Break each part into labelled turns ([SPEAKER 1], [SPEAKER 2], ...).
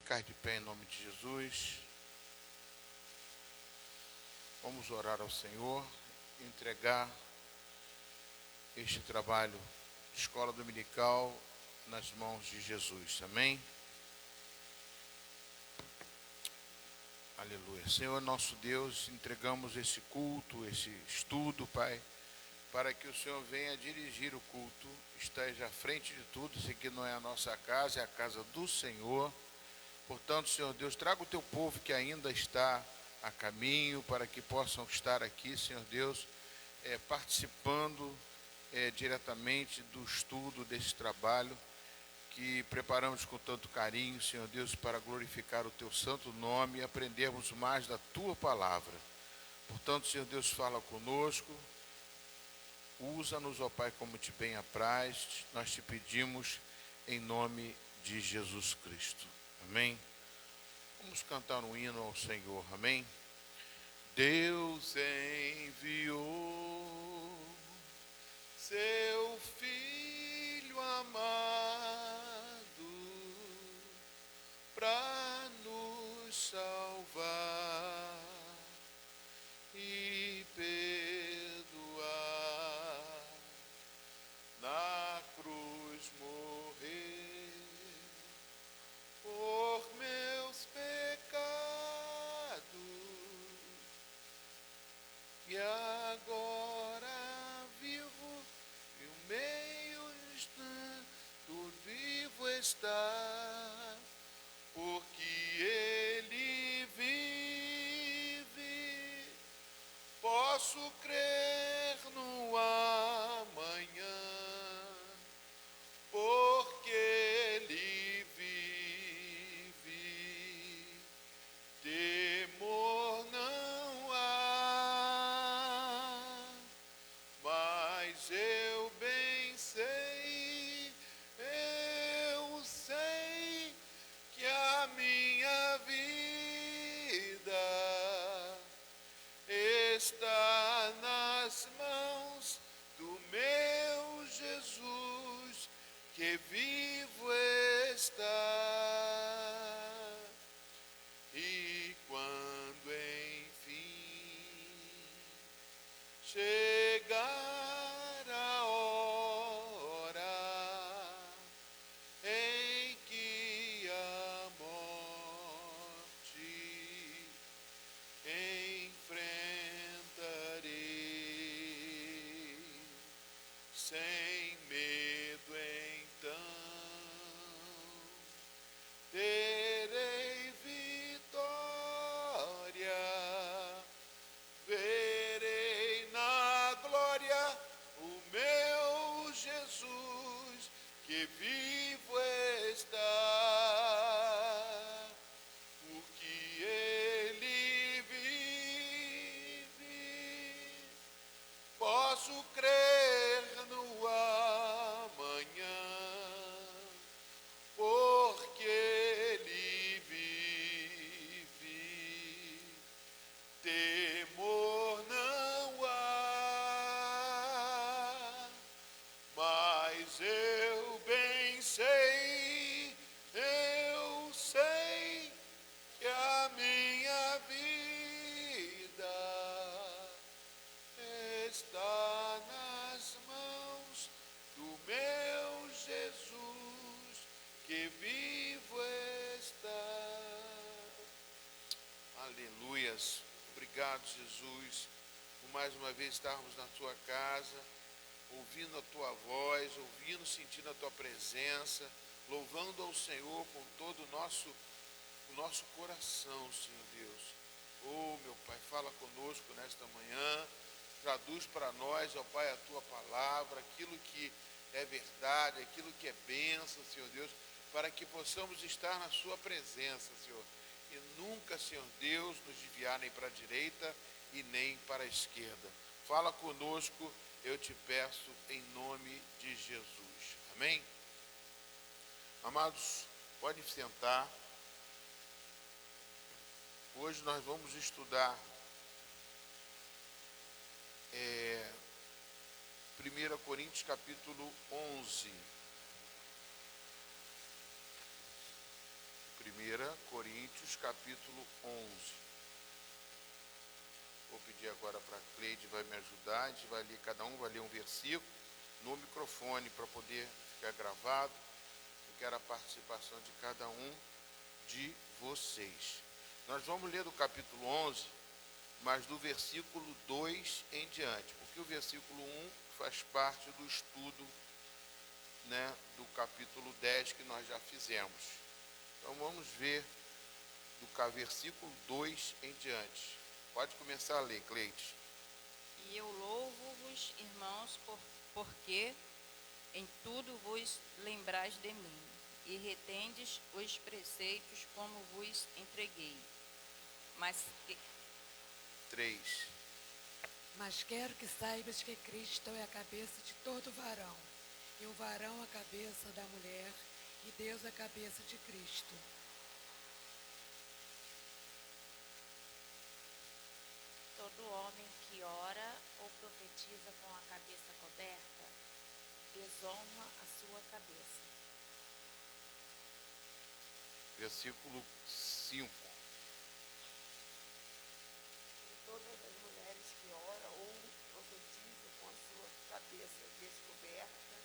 [SPEAKER 1] Ficar de pé em nome de Jesus. Vamos orar ao Senhor, entregar este trabalho de escola dominical nas mãos de Jesus. Amém? Aleluia. Senhor nosso Deus, entregamos esse culto, esse estudo, Pai, para que o Senhor venha dirigir o culto, esteja à frente de tudo. Isso aqui não é a nossa casa, é a casa do Senhor. Portanto, Senhor Deus, traga o teu povo que ainda está a caminho, para que possam estar aqui, Senhor Deus, participando diretamente do estudo desse trabalho que preparamos com tanto carinho, Senhor Deus, para glorificar o teu santo nome e aprendermos mais da tua palavra. Portanto, Senhor Deus, fala conosco, usa-nos, ó Pai, como te bem apraz, nós te pedimos em nome de Jesus Cristo. Amém? Vamos cantar um hino ao Senhor, amém? Deus enviou seu Filho amado para nos salvar e perdoar, na cruz morrer por meus pecados, e agora vivo e o meio do vivo está, porque ele vive, posso crer no amanhã, porque ele vive, temor não há, mas eu bem sei, eu sei que a minha vida está nas mãos do meu Jesus, que vivo está. E quando enfim chegar a hora em que a morte enfrentarei, sem medo então terei vitória, verei na glória o meu Jesus, que vivo está, porque ele vive, posso crer no amanhã, porque ele vive, temor não há, mas eu bem sei, eu sei que a minha vida está nas mãos do meu Jesus, que vivo está. Aleluias. Obrigado, Jesus, por mais uma vez estarmos na tua casa, ouvindo a tua voz, ouvindo, sentindo a tua presença, louvando ao Senhor com todo o nosso coração, Senhor Deus. Oh, meu Pai, fala conosco nesta manhã, traduz para nós, ó Pai, a tua palavra, aquilo que é verdade, aquilo que é bênção, Senhor Deus, para que possamos estar na sua presença, Senhor, e nunca, Senhor Deus, nos desviar nem para a direita e nem para a esquerda. Fala conosco, eu te peço em nome de Jesus. Amém? Amados, pode sentar. Hoje nós vamos estudar 1 Coríntios capítulo 11. 1 1 Coríntios, capítulo 11. Vou pedir agora para a Cleide, vai me ajudar. A gente vai ler, cada um vai ler um versículo no microfone para poder ficar gravado. Eu quero a participação de cada um de vocês. Nós vamos ler do capítulo 11, mas do versículo 2 em diante, porque o versículo 1 faz parte do estudo, né, do capítulo 10 que nós já fizemos. Então vamos ver do versículo 2 em diante. Pode começar a ler, Cleide.
[SPEAKER 2] E eu louvo-vos, irmãos, porque em tudo vos lembrais de mim, e retendes os preceitos como vos entreguei. Mas
[SPEAKER 1] 3.
[SPEAKER 3] Mas quero que saibas que Cristo é a cabeça de todo varão, e o varão a cabeça da mulher, e Deus a cabeça de Cristo.
[SPEAKER 4] Todo homem que ora ou profetiza com a cabeça coberta, desonra a sua cabeça.
[SPEAKER 1] Versículo 5.
[SPEAKER 5] Todas as mulheres que oram ou profetizam com a sua cabeça descoberta,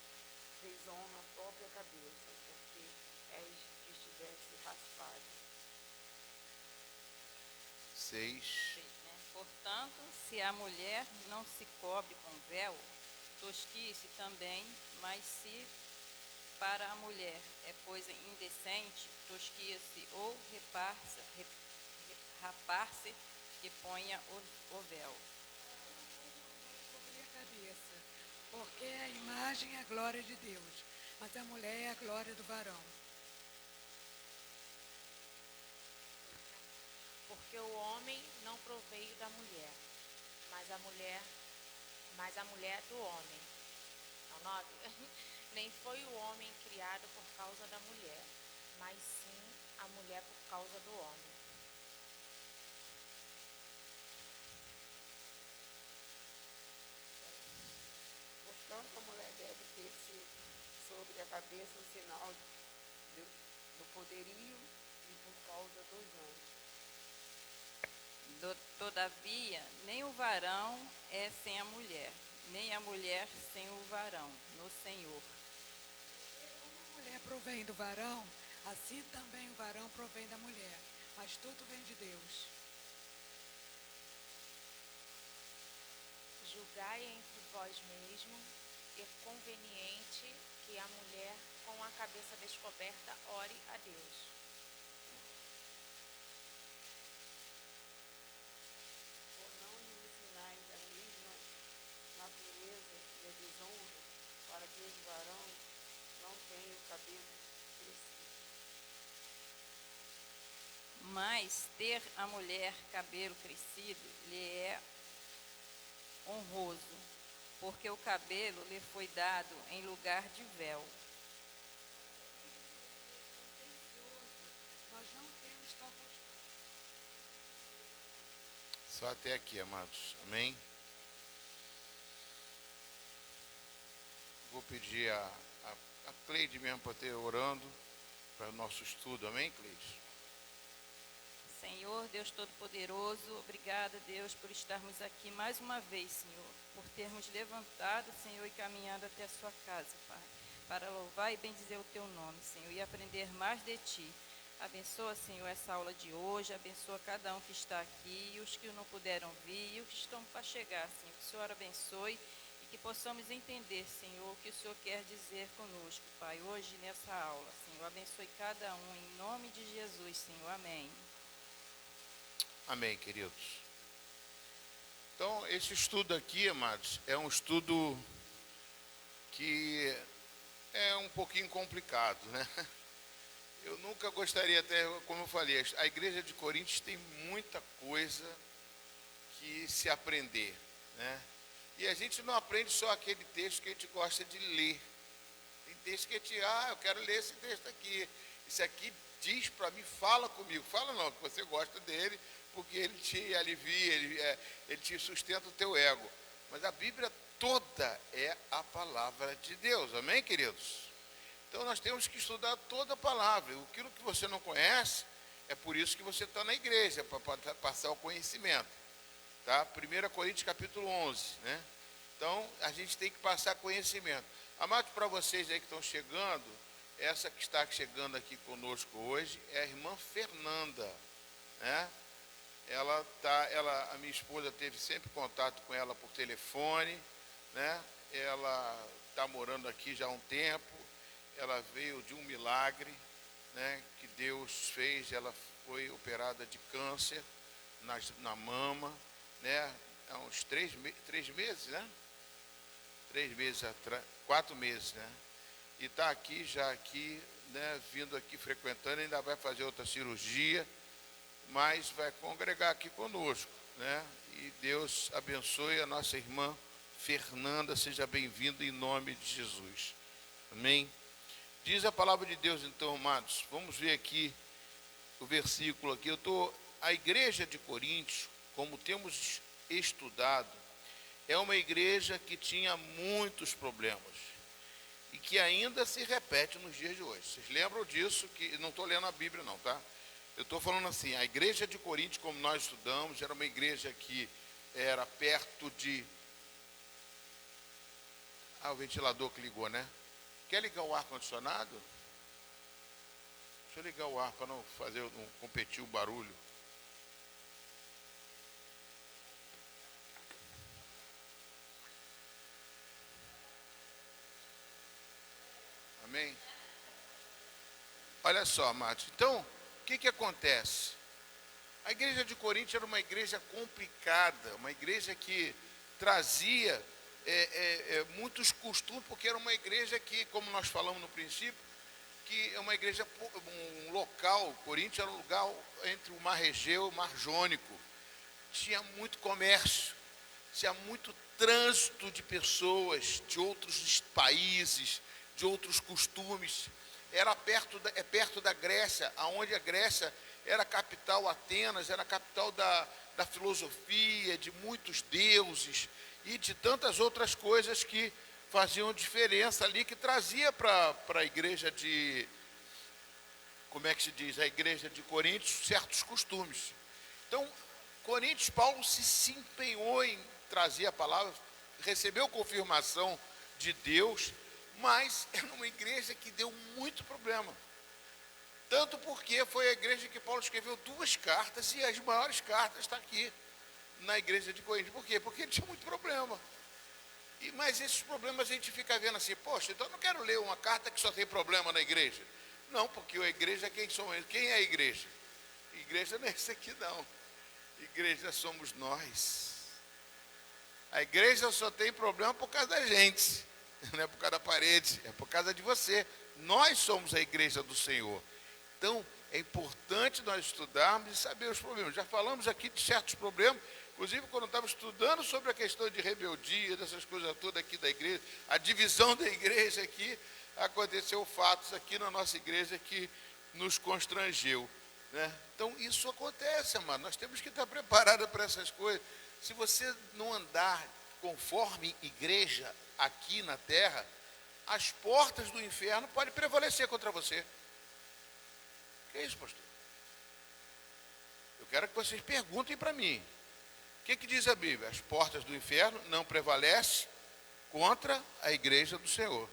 [SPEAKER 5] desonram a própria cabeça, porque és que estivesse raspada.
[SPEAKER 1] 6.
[SPEAKER 2] né? Portanto, se a mulher não se cobre com véu, tosquie-se também, mas se para a mulher é coisa indecente, tosquia-se ou rapar-se, que ponha o véu.
[SPEAKER 3] Cobrir a cabeça, porque a imagem é a glória de Deus, mas a mulher é a glória do varão.
[SPEAKER 4] Porque o homem não proveio da mulher, mas a mulher do homem. Não, 9. Nem foi o homem criado por causa da mulher, mas sim a mulher por causa do homem.
[SPEAKER 5] Portanto, a mulher deve ter sobre a cabeça o sinal do poderio e por causa dos anjos.
[SPEAKER 2] Todavia, nem o varão é sem a mulher, nem a mulher sem o varão, no Senhor.
[SPEAKER 3] Como a mulher provém do varão, assim também o varão provém da mulher, mas tudo vem de Deus.
[SPEAKER 4] Julgai entre vós mesmos, é conveniente que a mulher com a cabeça descoberta ore a Deus.
[SPEAKER 5] Por não lhe ensinais a mesma natureza e a desonra, para que os varões não tenham o cabelo crescido.
[SPEAKER 2] Mas ter a mulher cabelo crescido lhe é honroso, porque o cabelo lhe foi dado em lugar de véu.
[SPEAKER 3] Nós não temos tal postura.
[SPEAKER 1] Só até aqui, amados. Amém? Vou pedir a Cleide mesmo para ter orando para o nosso estudo. Amém, Cleide?
[SPEAKER 2] Senhor, Deus Todo-Poderoso, obrigada, Deus, por estarmos aqui mais uma vez, Senhor, por termos levantado, Senhor, e caminhado até a sua casa, Pai, para louvar e bendizer o teu nome, Senhor, e aprender mais de ti. Abençoa, Senhor, essa aula de hoje, abençoa cada um que está aqui, e os que não puderam vir, e os que estão para chegar, Senhor, que o Senhor abençoe e que possamos entender, Senhor, o que o Senhor quer dizer conosco, Pai, hoje nessa aula, Senhor, abençoe cada um, em nome de Jesus, Senhor, amém.
[SPEAKER 1] Amém, queridos. Então, esse estudo aqui, amados, é um estudo que é um pouquinho complicado, né? Eu nunca gostaria, até como eu falei, a igreja de Coríntios tem muita coisa que se aprender, né? E a gente não aprende só aquele texto que a gente gosta de ler. Tem texto que a gente, eu quero ler esse texto aqui. Esse aqui diz para mim, fala comigo. Fala não, que você gosta dele, porque ele te alivia, ele te sustenta o teu ego. Mas a Bíblia toda é a palavra de Deus, amém, queridos? Então nós temos que estudar toda a palavra. Aquilo que você não conhece, é por isso que você está na igreja, para passar o conhecimento. Tá? 1 Coríntios capítulo 11. Né? Então a gente tem que passar conhecimento. Amados, para vocês aí que estão chegando, essa que está chegando aqui conosco hoje é a irmã Fernanda. Né? A minha esposa teve sempre contato com ela por telefone. Né? Ela está morando aqui já há um tempo. Ela veio de um milagre, né, que Deus fez. Ela foi operada de câncer na mama, né, há uns 3 meses, né? 3 meses atrás, 4 meses, né? E está aqui, né, vindo aqui frequentando, ainda vai fazer outra cirurgia, mas vai congregar aqui conosco, né? E Deus abençoe a nossa irmã Fernanda, seja bem-vinda em nome de Jesus. Amém? Diz a palavra de Deus, então, amados, vamos ver aqui o versículo aqui. A igreja de Coríntios, como temos estudado, é uma igreja que tinha muitos problemas e que ainda se repete nos dias de hoje. Vocês lembram disso? Que não estou lendo a Bíblia não, tá? Eu estou falando assim, a igreja de Coríntios, como nós estudamos, era uma igreja que era perto de... o ventilador que ligou, né? Quer ligar o ar-condicionado? Deixa eu ligar o ar para não competir o barulho. Amém? Olha só, amados. Então, o que acontece? A igreja de Coríntios era uma igreja complicada, uma igreja que trazia muitos costumes, porque era uma igreja que, como nós falamos no princípio, que é uma igreja, um local, Coríntios era um lugar entre o Mar Egeu e o Mar Jônico. Tinha muito comércio, tinha muito trânsito de pessoas de outros países, de outros costumes. Era perto da Grécia, aonde a Grécia era a capital, Atenas, era a capital da filosofia, de muitos deuses e de tantas outras coisas que faziam diferença ali, que trazia para a igreja de, como é que se diz, a igreja de Coríntios, certos costumes. Então, Coríntios, Paulo se empenhou em trazer a palavra, recebeu confirmação de Deus, mas era uma igreja que deu muito problema. Tanto porque foi a igreja que Paulo escreveu 2 cartas, e as maiores cartas estão aqui na igreja de Coríntios. Por quê? Porque ele tinha muito problema. Mas esses problemas a gente fica vendo assim, poxa, então eu não quero ler uma carta que só tem problema na igreja. Não, porque a igreja, quem somos? Quem é a igreja? A igreja não é isso aqui não. Igreja somos nós. A igreja só tem problema por causa da gente, não é por causa da parede, é por causa de você. Nós somos a igreja do Senhor. Então, é importante nós estudarmos e saber os problemas. Já falamos aqui de certos problemas, inclusive quando eu estava estudando sobre a questão de rebeldia, dessas coisas todas aqui da igreja, a divisão da igreja aqui, aconteceu fatos aqui na nossa igreja que nos constrangeu. Né? Então, isso acontece, amado. Nós temos que estar preparados para essas coisas. Se você não andar conforme igreja aqui na terra, as portas do inferno podem prevalecer contra você. O que é isso, pastor? Eu quero que vocês perguntem para mim. O que diz a Bíblia? As portas do inferno não prevalecem contra a igreja do Senhor.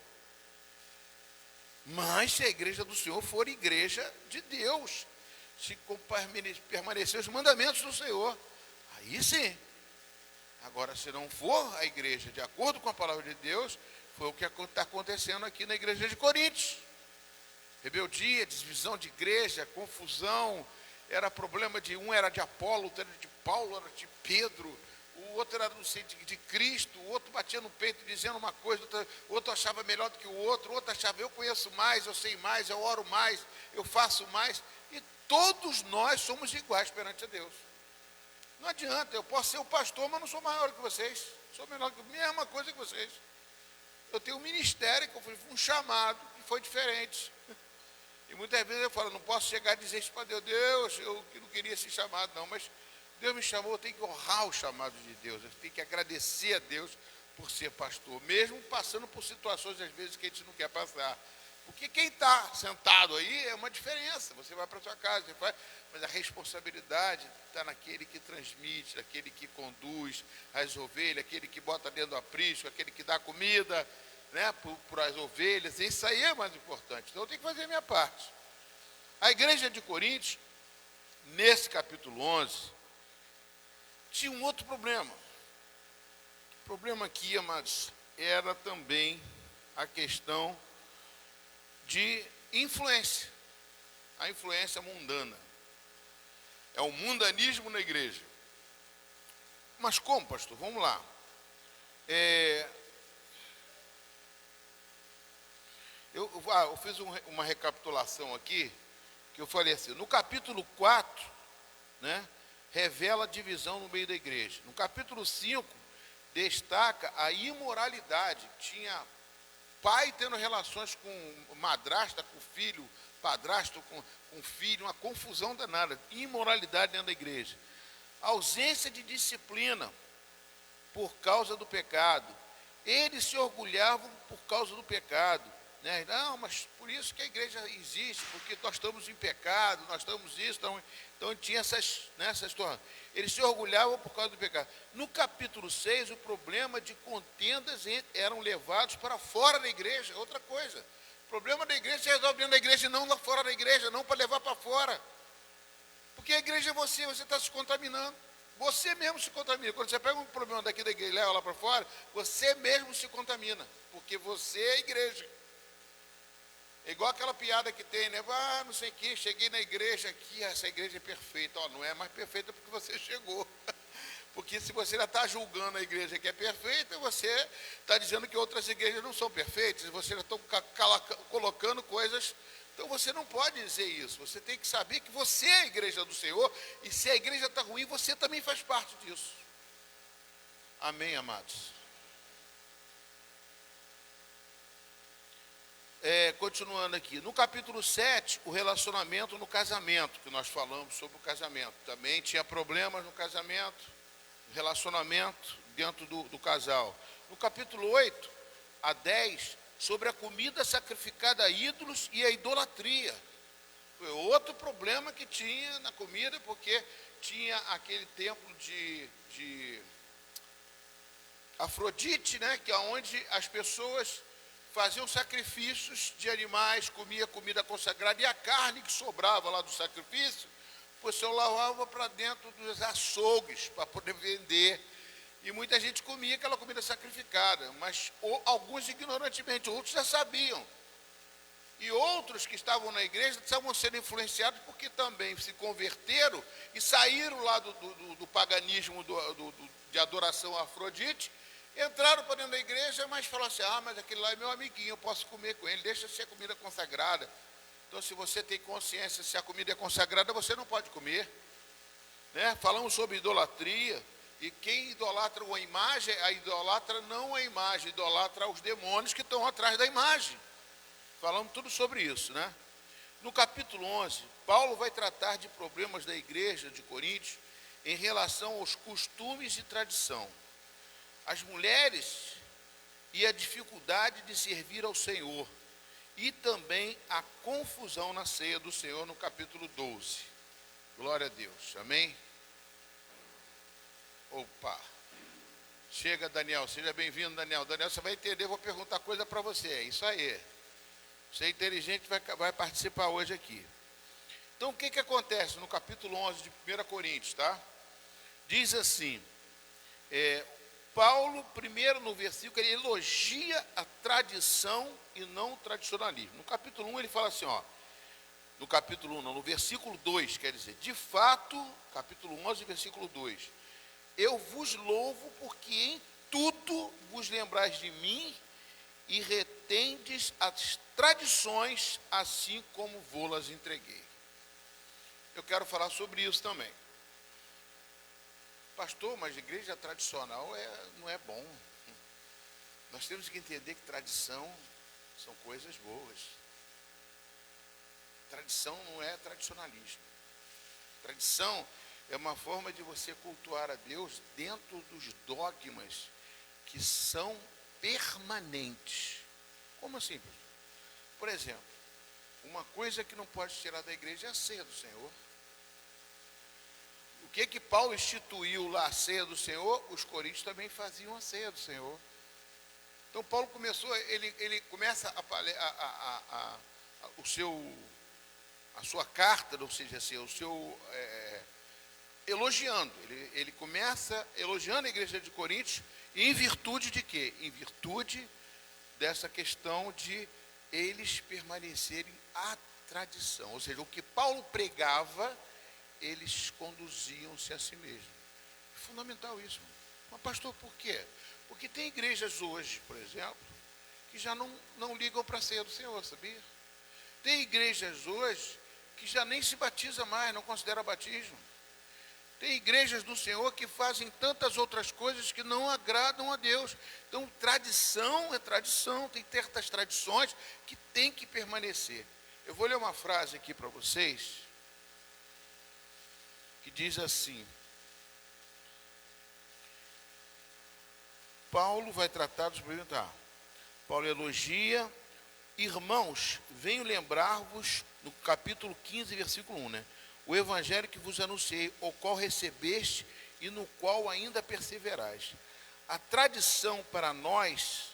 [SPEAKER 1] Mas se a igreja do Senhor for igreja de Deus, se permanecer os mandamentos do Senhor, aí sim. Agora, se não for a igreja de acordo com a palavra de Deus, foi o que está acontecendo aqui na igreja de Coríntios. Rebeldia, divisão de igreja, confusão, era problema de um era de Apolo, outro era de Paulo, era de Pedro, o outro era de Cristo, o outro batia no peito dizendo uma coisa, o outro achava melhor do que o outro achava eu conheço mais, eu sei mais, eu oro mais, eu faço mais, e todos nós somos iguais perante a Deus. Não adianta, eu posso ser o pastor, mas não sou maior que vocês, sou menor que mesma coisa que vocês. Eu tenho um ministério que eu fui um chamado que foi diferente. E muitas vezes eu falo, não posso chegar a dizer isso para Deus, Deus, eu não queria ser chamado não, mas Deus me chamou, eu tenho que honrar o chamado de Deus, eu tenho que agradecer a Deus por ser pastor, mesmo passando por situações às vezes que a gente não quer passar. Porque quem está sentado aí é uma diferença. Você vai para a sua casa, você faz, mas a responsabilidade está naquele que transmite, naquele que conduz as ovelhas, aquele que bota dentro do aprisco, aquele que dá comida, né, para as ovelhas. Isso aí é mais importante. Então eu tenho que fazer a minha parte. A igreja de Coríntios, nesse capítulo 11, tinha um outro problema. O problema aqui, amados, era também a questão de influência, a influência mundana. É o mundanismo na igreja. Mas como, pastor? Vamos lá. Eu fiz uma recapitulação aqui, que eu falei assim, no capítulo 4, né, revela a divisão no meio da igreja. No capítulo 5, destaca a imoralidade. Tinha pai tendo relações com madrasta, com filho, padrasto com filho, uma confusão danada, imoralidade dentro da igreja. Ausência de disciplina por causa do pecado. Eles se orgulhavam por causa do pecado, né? Não, mas por isso que a igreja existe, porque nós estamos em pecado, nós estamos isso, então tinha essas histórias. Eles se orgulhavam por causa do pecado. No capítulo 6, o problema de contendas eram levados para fora da igreja, outra coisa. O problema da igreja se resolve dentro da igreja e não lá fora da igreja, não para levar para fora. Porque a igreja é você está se contaminando. Você mesmo se contamina. Quando você pega um problema daqui da igreja e leva lá para fora, você mesmo se contamina. Porque você é a igreja. É igual aquela piada que tem, né? Ah, não sei o que, cheguei na igreja aqui, essa igreja é perfeita. Ó, não é mais perfeita porque você chegou. Porque se você já está julgando a igreja que é perfeita, você está dizendo que outras igrejas não são perfeitas, você já está colocando coisas. Então você não pode dizer isso. Você tem que saber que você é a igreja do Senhor, e se a igreja está ruim, você também faz parte disso. Amém, amados? Continuando aqui, no capítulo 7, o relacionamento no casamento, que nós falamos sobre o casamento. Também tinha problemas no casamento, relacionamento dentro do casal. No capítulo 8 a 10, sobre a comida sacrificada a ídolos e a idolatria. Foi outro problema que tinha na comida, porque tinha aquele templo de Afrodite, né, que é onde as pessoas faziam sacrifícios de animais, comia comida consagrada, e a carne que sobrava lá do sacrifício, o pessoal lavava para dentro dos açougues, para poder vender. E muita gente comia aquela comida sacrificada, mas alguns ignorantemente, outros já sabiam. E outros que estavam na igreja estavam sendo influenciados porque também se converteram e saíram lá do paganismo de adoração a Afrodite. Entraram para dentro da igreja, mas falaram assim, mas aquele lá é meu amiguinho, eu posso comer com ele, deixa ser comida consagrada. Então, se você tem consciência, se a comida é consagrada, você não pode comer. Né? Falamos sobre idolatria, e quem idolatra uma imagem, a idolatra não a imagem, idolatra os demônios que estão atrás da imagem. Falamos tudo sobre isso, né? No capítulo 11, Paulo vai tratar de problemas da igreja de Coríntios em relação aos costumes e tradição. As mulheres e a dificuldade de servir ao Senhor, e também a confusão na ceia do Senhor no capítulo 12. Glória a Deus, amém? Opa, chega Daniel, seja bem-vindo Daniel. Daniel, você vai entender, vou perguntar coisa para você, é isso aí. Você é inteligente, vai participar hoje aqui. Então, o que acontece no capítulo 11 de 1 Coríntios, tá? Diz assim, Paulo, primeiro no versículo, ele elogia a tradição e não o tradicionalismo. No capítulo 1 ele fala assim, no capítulo 1 não, no versículo 2, quer dizer, de fato, capítulo 11, versículo 2, eu vos louvo porque em tudo vos lembrais de mim e retendes as tradições, assim como vô-las entreguei. Eu quero falar sobre isso também. Pastor, mas igreja tradicional não é bom. Nós temos que entender que tradição são coisas boas. Tradição não é tradicionalismo. Tradição é uma forma de você cultuar a Deus dentro dos dogmas que são permanentes. Como assim, pastor? Por exemplo, uma coisa que não pode tirar da igreja é a ceia do Senhor. O que Paulo instituiu lá, a ceia do Senhor, os coríntios também faziam a ceia do Senhor. Então Paulo começou, ele começa a sua carta, ou seja, assim, elogiando. Ele começa elogiando a igreja de Coríntios, em virtude de quê? Em virtude dessa questão de eles permanecerem à tradição. Ou seja, o que Paulo pregava, eles conduziam-se a si mesmos. É fundamental isso. Mas pastor, por quê? Porque tem igrejas hoje, por exemplo, que já não ligam para a ceia do Senhor, sabia? Tem igrejas hoje que já nem se batiza mais, não considera batismo. Tem igrejas do Senhor que fazem tantas outras coisas que não agradam a Deus. Então, tradição é tradição, tem certas tradições que tem que permanecer. Eu vou ler uma frase aqui para vocês, que diz assim: Paulo vai tratar dos problemas. Paulo elogia: irmãos, venho lembrar-vos, no capítulo 15, versículo 1, né? O evangelho que vos anunciei, o qual recebeste e no qual ainda perseverais. A tradição para nós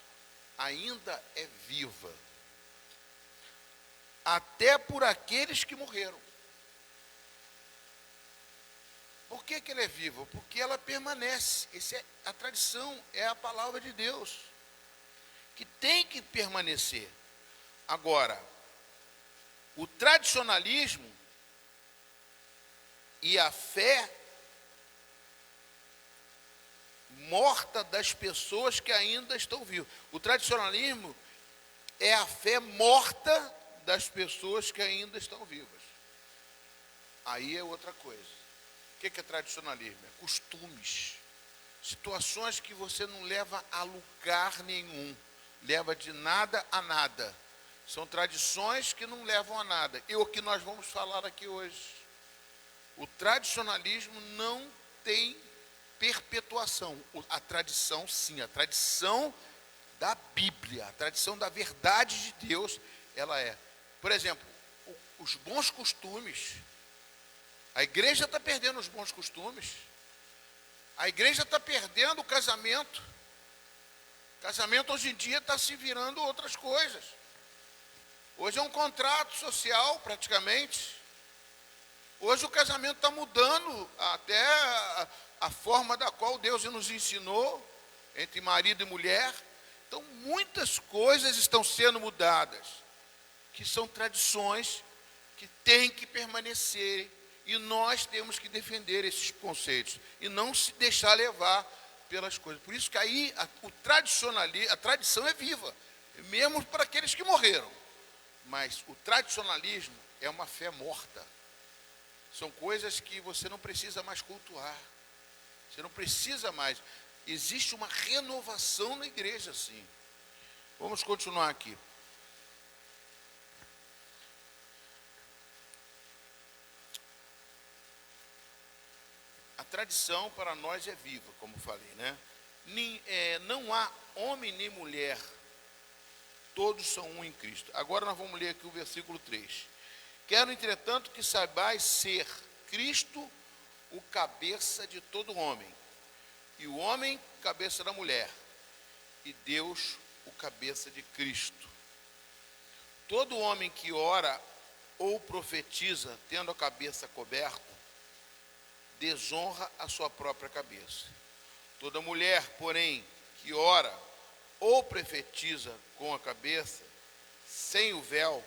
[SPEAKER 1] ainda é viva, até por aqueles que morreram. Por que ela é viva? Porque ela permanece. A tradição é a palavra de Deus, que tem que permanecer. Agora, o tradicionalismo e a fé morta das pessoas que ainda estão vivas. O tradicionalismo é a fé morta das pessoas que ainda estão vivas. Aí é outra coisa. O que é tradicionalismo? É costumes. Situações que você não leva a lugar nenhum. Leva de nada a nada. São tradições que não levam a nada. E o que nós vamos falar aqui hoje. O tradicionalismo não tem perpetuação. A tradição, sim, a tradição da Bíblia, a tradição da verdade de Deus, ela é. Por exemplo, os bons costumes. A igreja está perdendo os bons costumes. A igreja está perdendo o casamento. O casamento hoje em dia está se virando outras coisas. Hoje é um contrato social, praticamente. Hoje o casamento está mudando até a forma da qual Deus nos ensinou, entre marido e mulher. Então, muitas coisas estão sendo mudadas, que são tradições que têm que permanecer. E nós temos que defender esses conceitos e não se deixar levar pelas coisas. Por isso que aí a tradição é viva, mesmo para aqueles que morreram. Mas o tradicionalismo é uma fé morta. São coisas que você não precisa mais cultuar. Você não precisa mais. Existe uma renovação na igreja, sim. Vamos continuar aqui. A tradição para nós é viva, como falei, né? Não há homem nem mulher, todos são um em Cristo. Agora nós vamos ler aqui o versículo 3. Quero, entretanto, que saibais ser Cristo o cabeça de todo homem, e o homem cabeça da mulher, e Deus o cabeça de Cristo. Todo homem que ora ou profetiza, tendo a cabeça coberta, desonra a sua própria cabeça. Toda mulher, porém, que ora ou profetiza com a cabeça, sem o véu,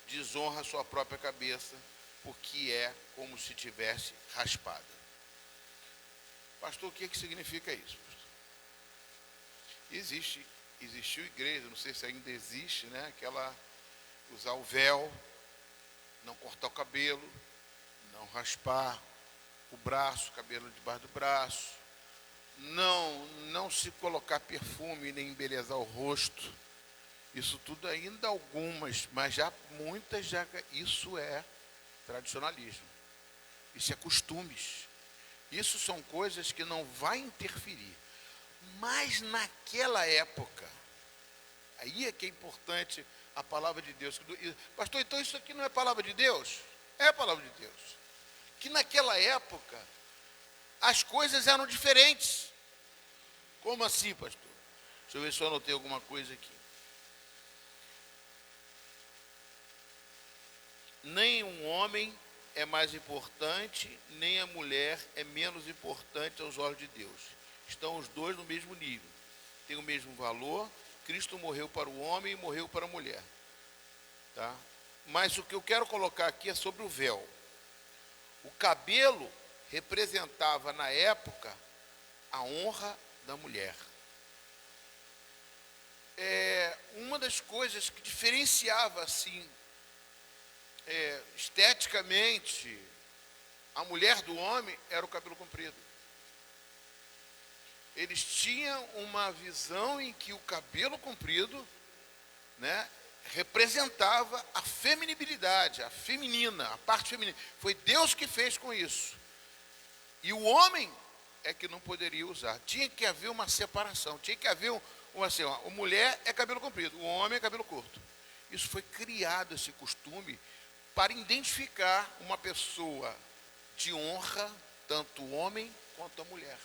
[SPEAKER 1] desonra a sua própria cabeça, porque é como se tivesse raspada. Pastor, o que significa isso? Existiu igreja, não sei se ainda existe, né? Aquela, usar o véu, não cortar o cabelo, não raspar o braço, o cabelo debaixo do braço, não se colocar perfume nem embelezar o rosto. Isso tudo ainda algumas, mas já muitas, isso é tradicionalismo. Isso é costumes. Isso são coisas que não vai interferir. Mas naquela época, aí é que é importante a palavra de Deus. Pastor, então isso aqui não é palavra de Deus? É a palavra de Deus. Que naquela época as coisas eram diferentes. Como assim, pastor? Deixa eu ver se eu anotei alguma coisa aqui. Nem um homem é mais importante, nem a mulher é menos importante aos olhos de Deus. Estão os dois no mesmo nível. Têm o mesmo valor. Cristo morreu para o homem e morreu para a mulher. Tá? Mas o que eu quero colocar aqui é sobre o véu. O cabelo representava na época a honra da mulher. Uma das coisas que diferenciava assim, esteticamente, a mulher do homem era o cabelo comprido. Eles tinham uma visão em que o cabelo comprido, né, representava a feminilidade, a feminina, a parte feminina. Foi Deus que fez com isso. E o homem é que não poderia usar. Tinha que haver uma separação. Tinha que haver assim, ó, a mulher é cabelo comprido, o homem é cabelo curto. Isso foi criado, esse costume, para identificar uma pessoa de honra, tanto o homem quanto a mulher.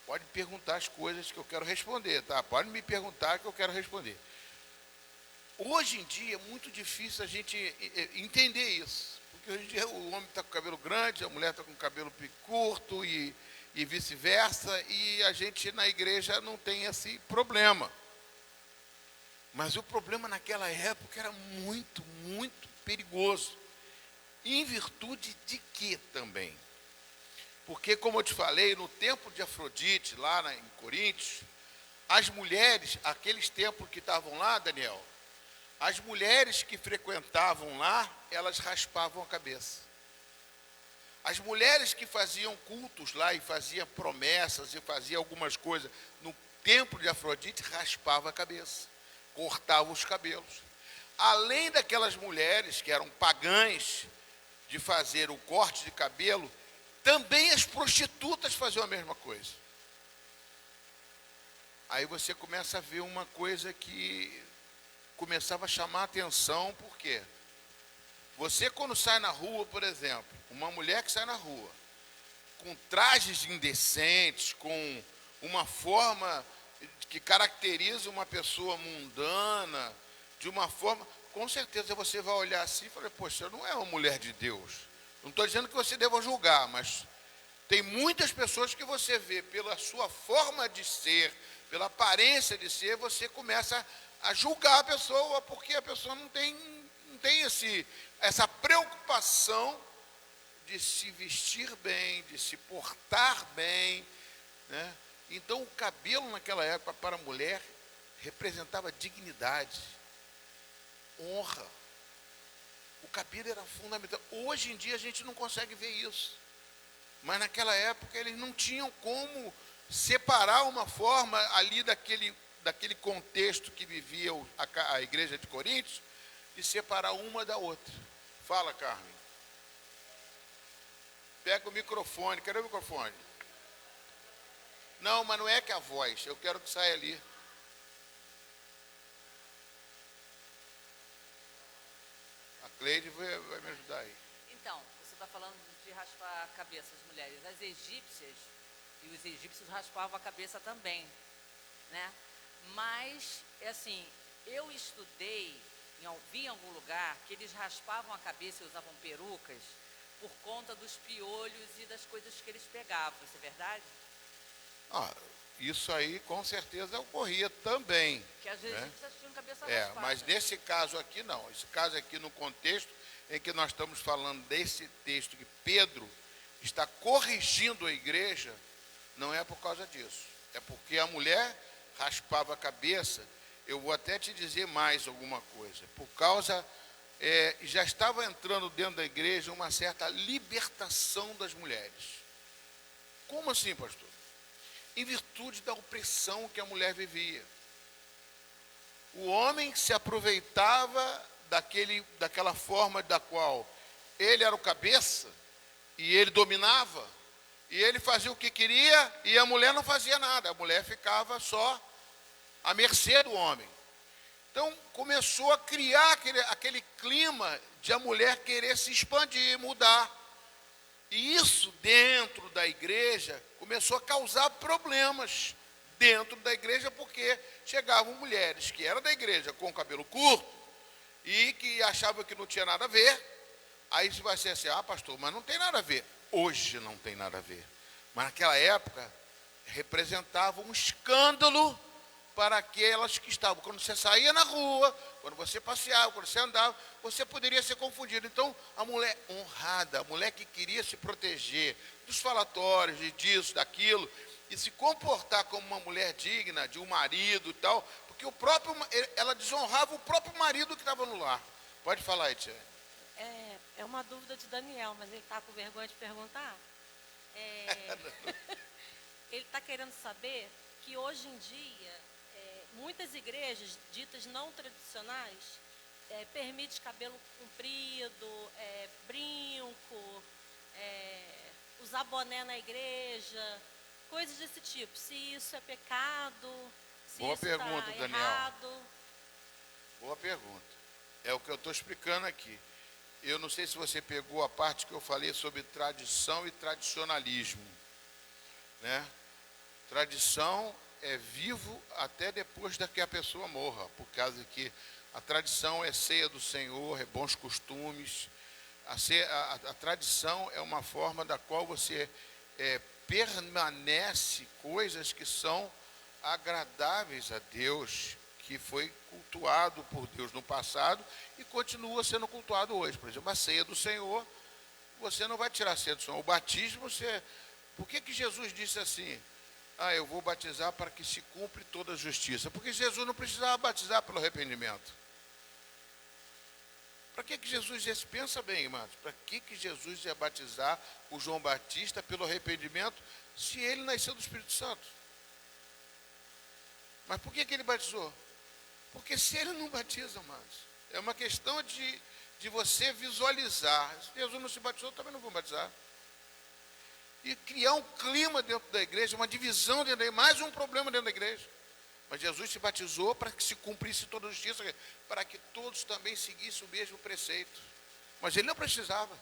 [SPEAKER 1] Pode perguntar as coisas que eu quero responder, tá? Pode me perguntar que eu quero responder. Hoje em dia é muito difícil a gente entender isso. Porque hoje em dia o homem está com o cabelo grande, a mulher está com o cabelo curto e vice-versa. E a gente na igreja não tem esse problema. Mas o problema naquela época era muito, muito perigoso. E em virtude de quê também? Porque, como eu te falei, no templo de Afrodite, lá em Coríntios, as mulheres, aqueles templos que estavam lá, Daniel, as mulheres que frequentavam lá, elas raspavam a cabeça. As mulheres que faziam cultos lá e faziam promessas e faziam algumas coisas no templo de Afrodite, raspavam a cabeça, cortavam os cabelos. Além daquelas mulheres que eram pagãs de fazer o corte de cabelo, também as prostitutas faziam a mesma coisa. Aí você começa a ver uma coisa que começava a chamar a atenção, por quê? Você quando sai na rua, por exemplo, uma mulher que sai na rua, com trajes indecentes, com uma forma que caracteriza uma pessoa mundana, de uma forma, com certeza você vai olhar assim e falar, poxa, não é uma mulher de Deus. Não estou dizendo que você deva julgar, mas tem muitas pessoas que você vê pela sua forma de ser, pela aparência de ser, você começa a julgar a pessoa, porque a pessoa não tem essa preocupação de se vestir bem, de se portar bem, né? Então o cabelo naquela época para a mulher representava dignidade, honra. O cabelo era fundamental. Hoje em dia a gente não consegue ver isso. Mas naquela época eles não tinham como separar uma forma ali daquele contexto que vivia a igreja de Coríntios, de separar uma da outra. Fala, Carmen. Pega o microfone. Cadê o microfone? Não, mas não é que a voz. Eu quero que saia ali. A Cleide vai me ajudar aí.
[SPEAKER 6] Então, você está falando de raspar a cabeça das mulheres. As egípcias, e os egípcios raspavam a cabeça também, né? Mas, assim, eu estudei, vi em algum lugar, que eles raspavam a cabeça e usavam perucas por conta dos piolhos e das coisas que eles pegavam. Isso é verdade?
[SPEAKER 1] Isso aí com certeza ocorria também.
[SPEAKER 6] Que as egípcias tinham cabeça raspada.
[SPEAKER 1] Mas nesse caso aqui não. Esse caso aqui no contexto em que nós estamos falando desse texto que Pedro está corrigindo a igreja, não é por causa disso. É porque a mulher raspava a cabeça. Eu vou até te dizer mais alguma coisa. Por causa, já estava entrando dentro da igreja uma certa libertação das mulheres. Como assim, pastor? Em virtude da opressão que a mulher vivia. O homem se aproveitava daquela forma da qual ele era o cabeça, e ele dominava, e ele fazia o que queria, e a mulher não fazia nada. A mulher ficava só à mercê do homem. Então, começou a criar aquele clima de a mulher querer se expandir, mudar. E isso, dentro da igreja, começou a causar problemas dentro da igreja, porque chegavam mulheres que eram da igreja com cabelo curto e que achavam que não tinha nada a ver. Aí você vai ser assim, pastor, mas não tem nada a ver. Hoje não tem nada a ver. Mas naquela época, representava um escândalo para aquelas que estavam. Quando você saía na rua, quando você passeava, quando você andava, você poderia ser confundido. Então, a mulher honrada, a mulher que queria se proteger dos falatórios, disso, daquilo, e se comportar como uma mulher digna de um marido e tal, porque ela desonrava o próprio marido que estava no lar. Pode falar, Etienne.
[SPEAKER 7] É uma dúvida de Daniel, mas ele está com vergonha de perguntar. Ele está querendo saber que hoje em dia, muitas igrejas ditas não tradicionais permitem cabelo comprido, brinco, usar boné na igreja, coisas desse tipo. Se isso é pecado, se
[SPEAKER 1] Boa
[SPEAKER 7] isso
[SPEAKER 1] pergunta,
[SPEAKER 7] está
[SPEAKER 1] Daniel.
[SPEAKER 7] errado.
[SPEAKER 1] Boa pergunta. É o que eu estou explicando aqui. Eu não sei se você pegou a parte que eu falei sobre tradição e tradicionalismo, né? Tradição é vivo até depois da que a pessoa morra, por causa que a tradição é ceia do Senhor, é bons costumes. A tradição é uma forma da qual você permanece coisas que são agradáveis a Deus, que foi cultuado por Deus no passado e continua sendo cultuado hoje. Por exemplo, a ceia do Senhor, você não vai tirar a ceia do Senhor. O batismo, por que Jesus disse assim? Eu vou batizar para que se cumpra toda a justiça. Porque Jesus não precisava batizar pelo arrependimento. Para que Jesus disse? Pensa bem, irmãos. Para que Jesus ia batizar o João Batista pelo arrependimento se ele nasceu do Espírito Santo? Mas por que ele batizou? Porque se ele não batiza, amados, é uma questão de você visualizar. Se Jesus não se batizou, eu também não vou batizar. E criar um clima dentro da igreja, uma divisão dentro da igreja, mais um problema dentro da igreja. Mas Jesus se batizou para que se cumprisse toda a justiça, para que todos também seguissem o mesmo preceito. Mas ele não precisava.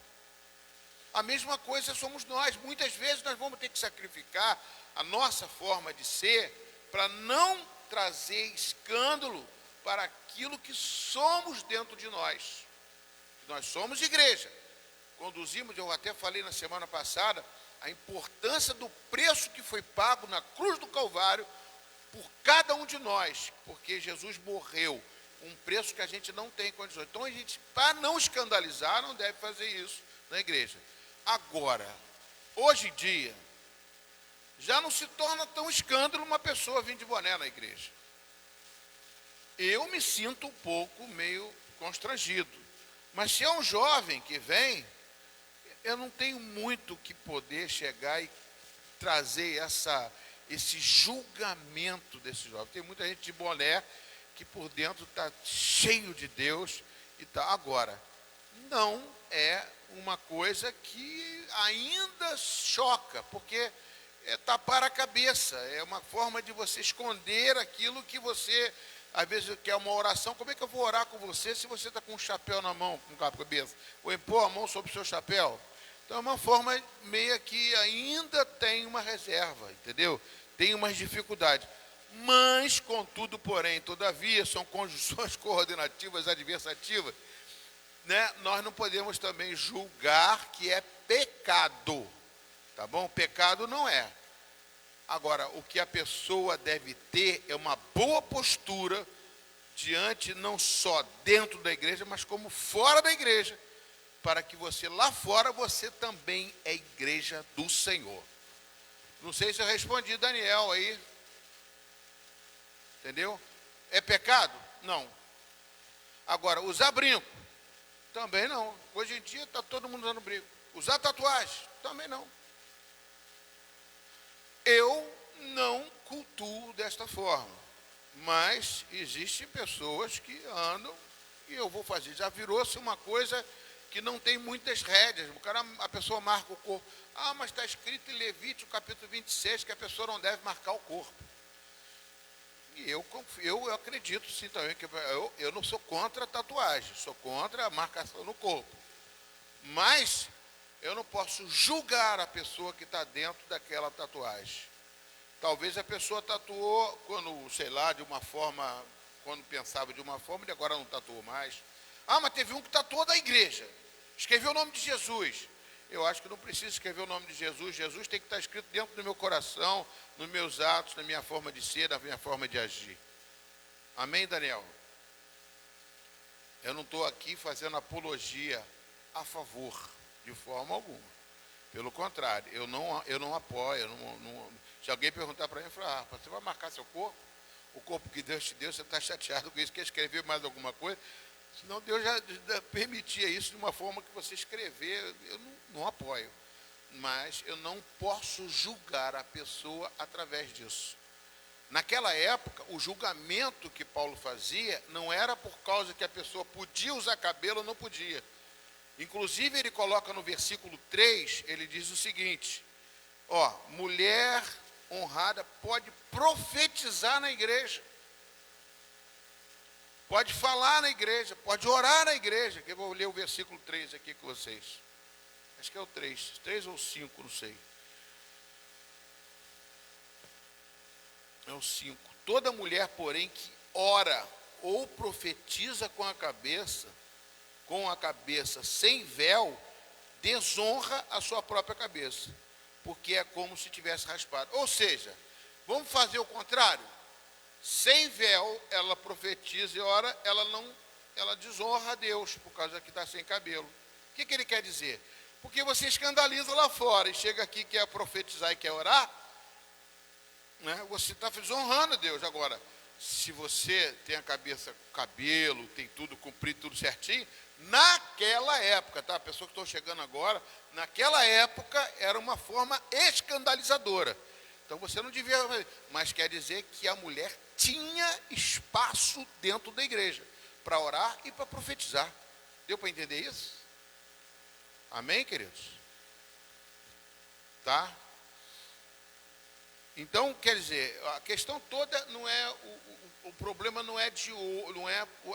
[SPEAKER 1] A mesma coisa somos nós. Muitas vezes nós vamos ter que sacrificar a nossa forma de ser para não trazer escândalo para aquilo que somos dentro de nós. Nós somos igreja. Conduzimos, eu até falei na semana passada, a importância do preço que foi pago na cruz do Calvário por cada um de nós, porque Jesus morreu, um preço que a gente não tem condições. Então, a gente, para não escandalizar, não deve fazer isso na igreja. Agora, hoje em dia, já não se torna tão escândalo uma pessoa vir de boné na igreja. Eu me sinto um pouco meio constrangido. Mas se é um jovem que vem, eu não tenho muito que poder chegar e trazer esse julgamento desse jovem. Tem muita gente de boné que por dentro está cheio de Deus e tá. Agora, não é uma coisa que ainda choca, porque é tapar a cabeça, é uma forma de você esconder aquilo que você, às vezes, quer uma oração. Como é que eu vou orar com você se você está com um chapéu na mão, com a cabeça? Vou impor a mão sobre o seu chapéu? Então é uma forma meio que ainda tem uma reserva, entendeu? Tem umas dificuldades. Mas, contudo, porém, todavia, são conjunções coordenativas, adversativas, né? Nós não podemos também julgar que é pecado, tá bom? Pecado não é. Agora, o que a pessoa deve ter é uma boa postura diante, não só dentro da igreja, mas como fora da igreja, para que você lá fora, você também é igreja do Senhor. Não sei se eu respondi, Daniel, aí. Entendeu? É pecado? Não. Agora, usar brinco? Também não. Hoje em dia está todo mundo usando brinco. Usar tatuagem? Também não. Eu não cultuo desta forma. Mas existem pessoas que andam e eu vou fazer. Já virou-se uma coisa que não tem muitas rédeas. A pessoa marca o corpo. Mas está escrito em Levítico, capítulo 26, que a pessoa não deve marcar o corpo. E eu acredito sim também, que eu não sou contra a tatuagem, sou contra a marcação no corpo. Mas eu não posso julgar a pessoa que está dentro daquela tatuagem. Talvez a pessoa tatuou quando, sei lá, de uma forma, quando pensava de uma forma, e agora não tatuou mais. Ah, mas teve um que tatuou da igreja. Escreveu o nome de Jesus. Eu acho que não precisa escrever o nome de Jesus. Jesus tem que estar escrito dentro do meu coração, nos meus atos, na minha forma de ser, na minha forma de agir. Amém, Daniel? Eu não estou aqui fazendo apologia a favor, de forma alguma. Pelo contrário, eu não apoio. Se alguém perguntar para mim, eu falo, você vai marcar seu corpo? O corpo que Deus te deu, você está chateado com isso, quer escrever mais alguma coisa? Senão Deus já permitia isso de uma forma que você escrever, eu não apoio. Mas eu não posso julgar a pessoa através disso. Naquela época, o julgamento que Paulo fazia não era por causa que a pessoa podia usar cabelo ou não podia. Inclusive, ele coloca no versículo 3, ele diz o seguinte, mulher honrada pode profetizar na igreja. Pode falar na igreja, pode orar na igreja, que eu vou ler o versículo 3 aqui com vocês. Acho que é o 3 ou 5, não sei. É o 5. Toda mulher, porém, que ora ou profetiza com a cabeça sem véu, desonra a sua própria cabeça, porque é como se tivesse raspado. Ou seja, vamos fazer o contrário? Sem véu, ela profetiza e ora, ela desonra a Deus, por causa que está sem cabelo. O que ele quer dizer? Porque você escandaliza lá fora e chega aqui, quer profetizar e quer orar, né? Você está desonrando a Deus. Agora, se você tem a cabeça, cabelo, tem tudo comprido, tudo certinho, naquela época, tá? A pessoa que estou chegando agora, naquela época era uma forma escandalizadora. Então você não devia, mas quer dizer que a mulher tinha espaço dentro da igreja para orar e para profetizar. Deu para entender isso? Amém, queridos? Tá? Então, quer dizer, a questão toda não é, o problema não é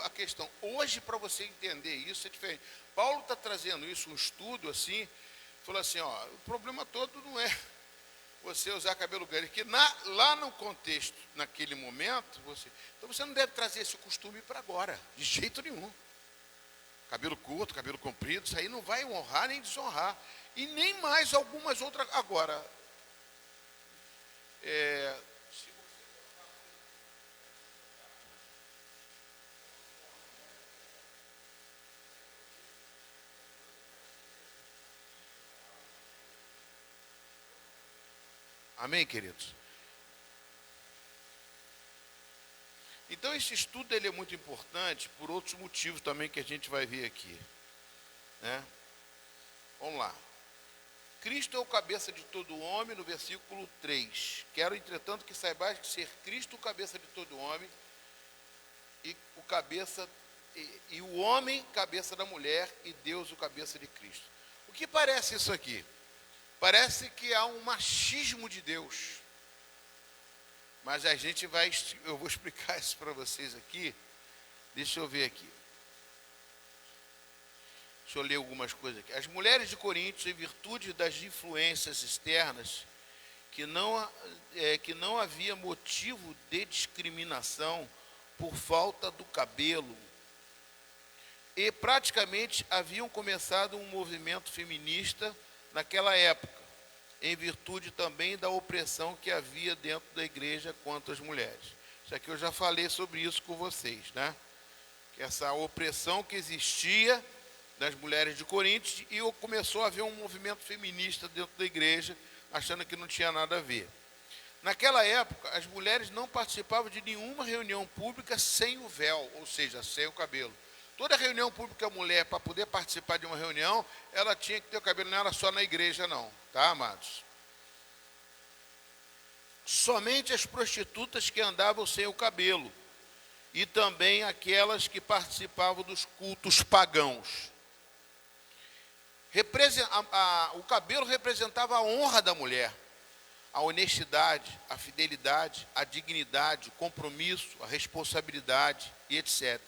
[SPEAKER 1] a questão. Hoje, para você entender isso, é diferente. Paulo está trazendo isso, um estudo assim, falou assim, o problema todo não é você usar cabelo grande, que lá no contexto, naquele momento, então você não deve trazer esse costume para agora, de jeito nenhum. Cabelo curto, cabelo comprido, isso aí não vai honrar nem desonrar. E nem mais algumas outras. Agora, amém, queridos? Então, esse estudo ele é muito importante por outros motivos também que a gente vai ver aqui, né? Vamos lá. Cristo é o cabeça de todo homem, no versículo 3. Quero, entretanto, que saibais que ser Cristo o cabeça de todo homem, e o homem cabeça da mulher, e Deus o cabeça de Cristo. O que parece isso aqui? Parece que há um machismo de Deus. Mas eu vou explicar isso para vocês aqui. Deixa eu ver aqui. Deixa eu ler algumas coisas aqui. As mulheres de Corinto, em virtude das influências externas, que não havia motivo de discriminação por falta do cabelo, e praticamente haviam começado um movimento feminista naquela época, em virtude também da opressão que havia dentro da igreja contra as mulheres. Isso aqui eu já falei sobre isso com vocês, né? Que essa opressão que existia das mulheres de Corinto, e começou a haver um movimento feminista dentro da igreja, achando que não tinha nada a ver. Naquela época, as mulheres não participavam de nenhuma reunião pública sem o véu, ou seja, sem o cabelo. Toda reunião pública, mulher, para poder participar de uma reunião, ela tinha que ter o cabelo, não era só na igreja não, tá, amados? Somente as prostitutas que andavam sem o cabelo, e também aquelas que participavam dos cultos pagãos. O cabelo representava a honra da mulher. a honestidade, a fidelidade, a dignidade, o compromisso, a responsabilidade e etc.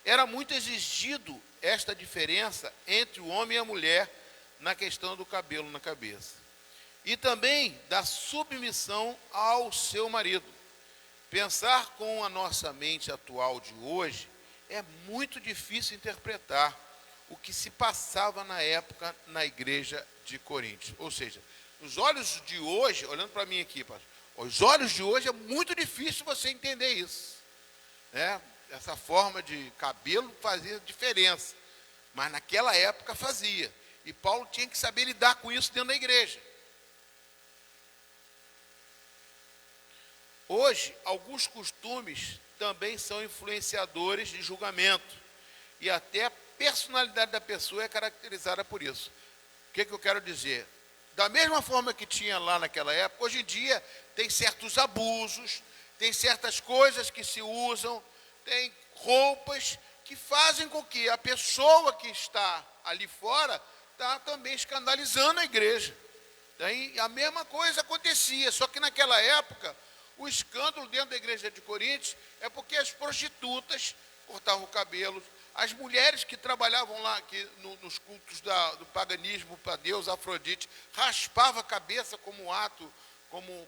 [SPEAKER 1] Era muito exigido esta diferença entre o homem e a mulher na questão do cabelo na cabeça. E também da submissão ao seu marido. Pensar com a nossa mente atual de hoje, é muito difícil interpretar o que se passava na época na igreja de Coríntios. Ou seja, os olhos de hoje, olhando para mim aqui, pastor, os olhos de hoje é muito difícil você entender isso, né? Essa forma de cabelo fazia diferença, mas naquela época fazia. E Paulo tinha que saber lidar com isso dentro da igreja. Hoje, alguns costumes também são influenciadores de julgamento. E até a personalidade da pessoa é caracterizada por isso. O que eu quero dizer? Da mesma forma que tinha lá naquela época, hoje em dia tem certos abusos, tem certas coisas que se usam, tem roupas que fazem com que a pessoa que está ali fora está também escandalizando a igreja. Daí a mesma coisa acontecia, só que naquela época o escândalo dentro da igreja de Coríntios é porque as prostitutas cortavam o cabelo, as mulheres que trabalhavam lá nos cultos do paganismo para Deus, Afrodite, raspava a cabeça como ato,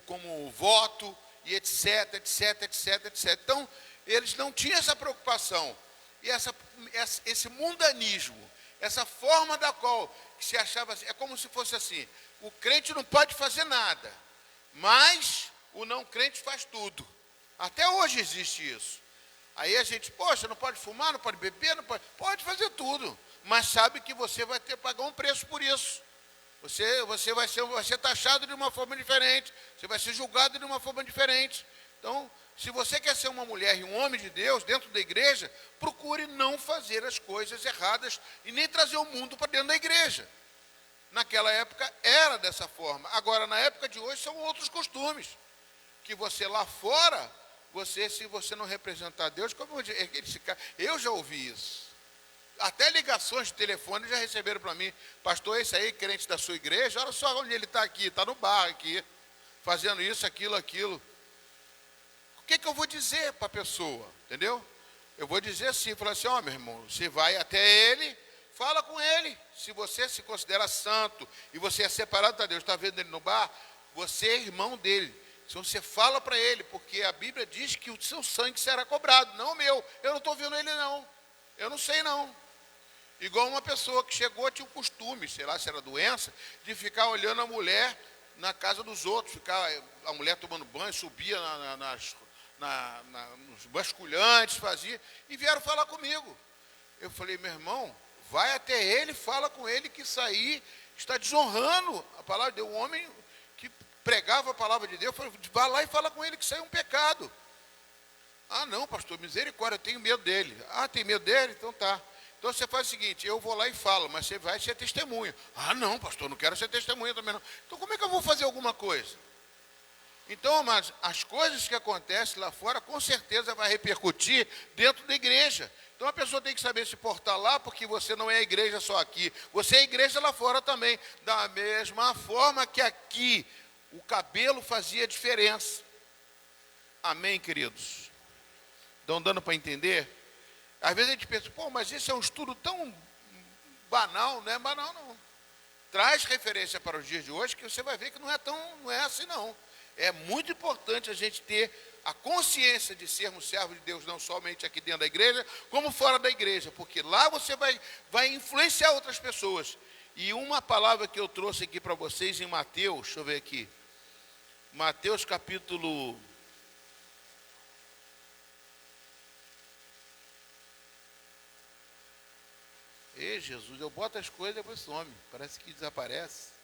[SPEAKER 1] como voto, e etc, etc, etc, etc. Então, eles não tinham essa preocupação. E esse mundanismo, essa forma da qual que se achava, é como se fosse assim, o crente não pode fazer nada, mas o não crente faz tudo. Até hoje existe isso. Aí a gente, poxa, não pode fumar, não pode beber, não pode fazer tudo, mas sabe que você vai ter que pagar um preço por isso. Você vai ser taxado de uma forma diferente, você vai ser julgado de uma forma diferente. Então, se você quer ser uma mulher e um homem de Deus dentro da igreja, procure não fazer as coisas erradas e nem trazer o mundo para dentro da igreja. Naquela época era dessa forma. Agora, na época de hoje, são outros costumes. Que você lá fora, se você não representar Deus, eu já ouvi isso. Até ligações de telefone já receberam para mim, pastor, esse aí, crente da sua igreja, olha só onde ele está aqui, está no bar aqui, fazendo isso, aquilo. O que eu vou dizer para a pessoa, entendeu? Eu vou dizer assim, falar assim, ó, meu irmão, você vai até ele, fala com ele. Se você se considera santo e você é separado da Deus, está vendo ele no bar, você é irmão dele. Se você fala para ele, porque a Bíblia diz que o seu sangue será cobrado, não o meu. Eu não estou vendo ele não, eu não sei não. Igual uma pessoa que chegou, tinha um costume, sei lá se era doença, de ficar olhando a mulher na casa dos outros, a mulher tomando banho, subia nos basculhantes, fazia, e vieram falar comigo. Eu falei, meu irmão, vai até ele, fala com ele que isso aí está desonrando a palavra de Deus. O homem que pregava a palavra de Deus, falei, vai lá e fala com ele que isso aí é um pecado. Ah, não, pastor, misericórdia, eu tenho medo dele. Ah, tem medo dele? Então tá. Então você faz o seguinte, eu vou lá e falo, mas você vai ser testemunha. Ah, não, pastor, não quero ser testemunha também não. Então como é que eu vou fazer alguma coisa? Então, mas as coisas que acontecem lá fora, com certeza vai repercutir dentro da igreja. Então a pessoa tem que saber se portar lá, porque você não é a igreja só aqui. Você é a igreja lá fora também. Da mesma forma que aqui o cabelo fazia diferença. Amém, queridos? Estão dando para entender? Às vezes a gente pensa, pô, mas isso é um estudo tão banal, não é banal não. Traz referência para os dias de hoje que você vai ver que não é assim não. É muito importante a gente ter a consciência de sermos servos de Deus, não somente aqui dentro da igreja, como fora da igreja, porque lá você vai influenciar outras pessoas. E uma palavra que eu trouxe aqui para vocês em Mateus, deixa eu ver aqui, Mateus capítulo... Ei, Jesus, eu boto as coisas e depois some. Parece que desaparece.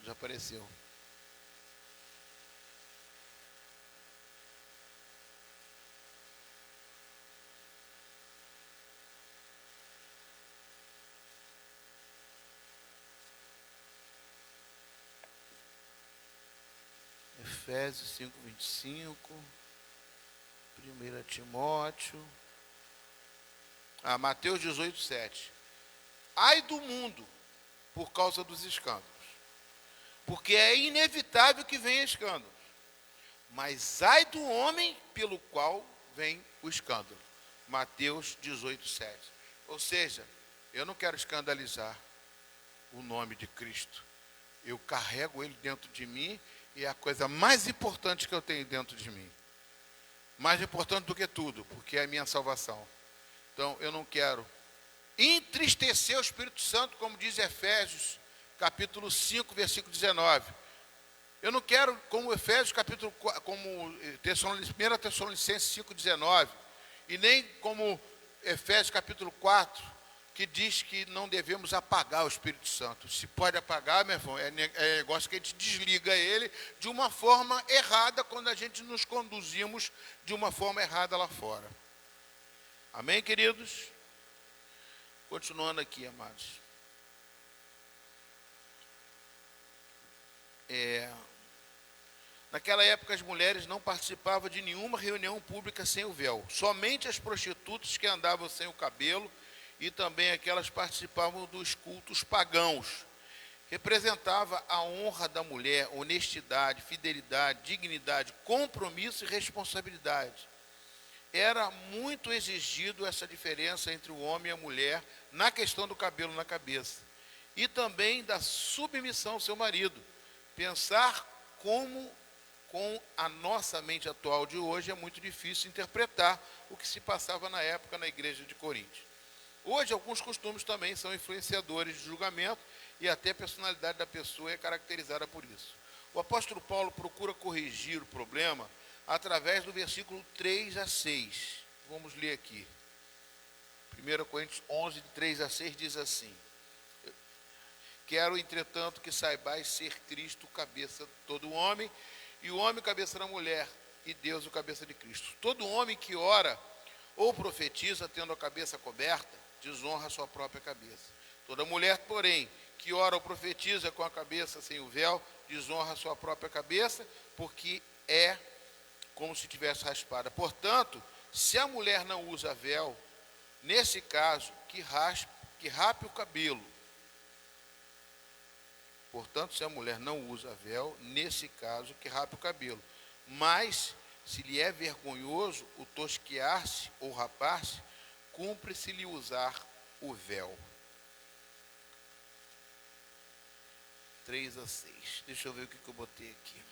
[SPEAKER 1] Desapareceu. Efésios 5:25, 1 Timóteo, Mateus 18:7. ai do mundo por causa dos escândalos. Porque é inevitável que venha escândalo. Mas ai do homem pelo qual vem o escândalo. Mateus 18:7. Ou seja, eu não quero escandalizar o nome de Cristo. Eu carrego ele dentro de mim e é a coisa mais importante que eu tenho dentro de mim. Mais importante do que tudo, porque é a minha salvação. Então, eu não quero entristecer o Espírito Santo, como diz Efésios, capítulo 5, versículo 19. Eu não quero, como Efésios, capítulo 4, como 1 Tessalonicenses 5,19, e nem como Efésios, capítulo 4, que diz que não devemos apagar o Espírito Santo. Se pode apagar, meu irmão, é negócio que a gente desliga ele de uma forma errada, quando a gente nos conduzimos de uma forma errada lá fora. Amém, queridos? Continuando aqui, amados. Naquela época, as mulheres não participavam de nenhuma reunião pública sem o véu. Somente as prostitutas que andavam sem o cabelo e também aquelas participavam dos cultos pagãos. Representava a honra da mulher, honestidade, fidelidade, dignidade, compromisso e responsabilidade. Era muito exigido essa diferença entre o homem e a mulher na questão do cabelo na cabeça. E também da submissão ao seu marido. Pensar como com a nossa mente atual de hoje é muito difícil interpretar o que se passava na época na igreja de Corinto. Hoje, alguns costumes também são influenciadores de julgamento e até a personalidade da pessoa é caracterizada por isso. O apóstolo Paulo procura corrigir o problema através do versículo 3 a 6. Vamos ler aqui. 1 Coríntios 11, de 3 a 6, diz assim: quero, entretanto, que saibais ser Cristo o cabeça de todo homem, e o homem o cabeça da mulher, e Deus o cabeça de Cristo. Todo homem que ora ou profetiza tendo a cabeça coberta, desonra a sua própria cabeça. Toda mulher, porém, que ora ou profetiza com a cabeça sem o véu, desonra a sua própria cabeça, porque é como se tivesse raspada. Portanto, se a mulher não usa véu, nesse caso, que rape o cabelo. Portanto, se a mulher não usa véu, nesse caso, que rape o cabelo. Mas, se lhe é vergonhoso o tosquear-se ou rapar-se, cumpre-se-lhe usar o véu. 3 a 6. Deixa eu ver o que eu botei aqui.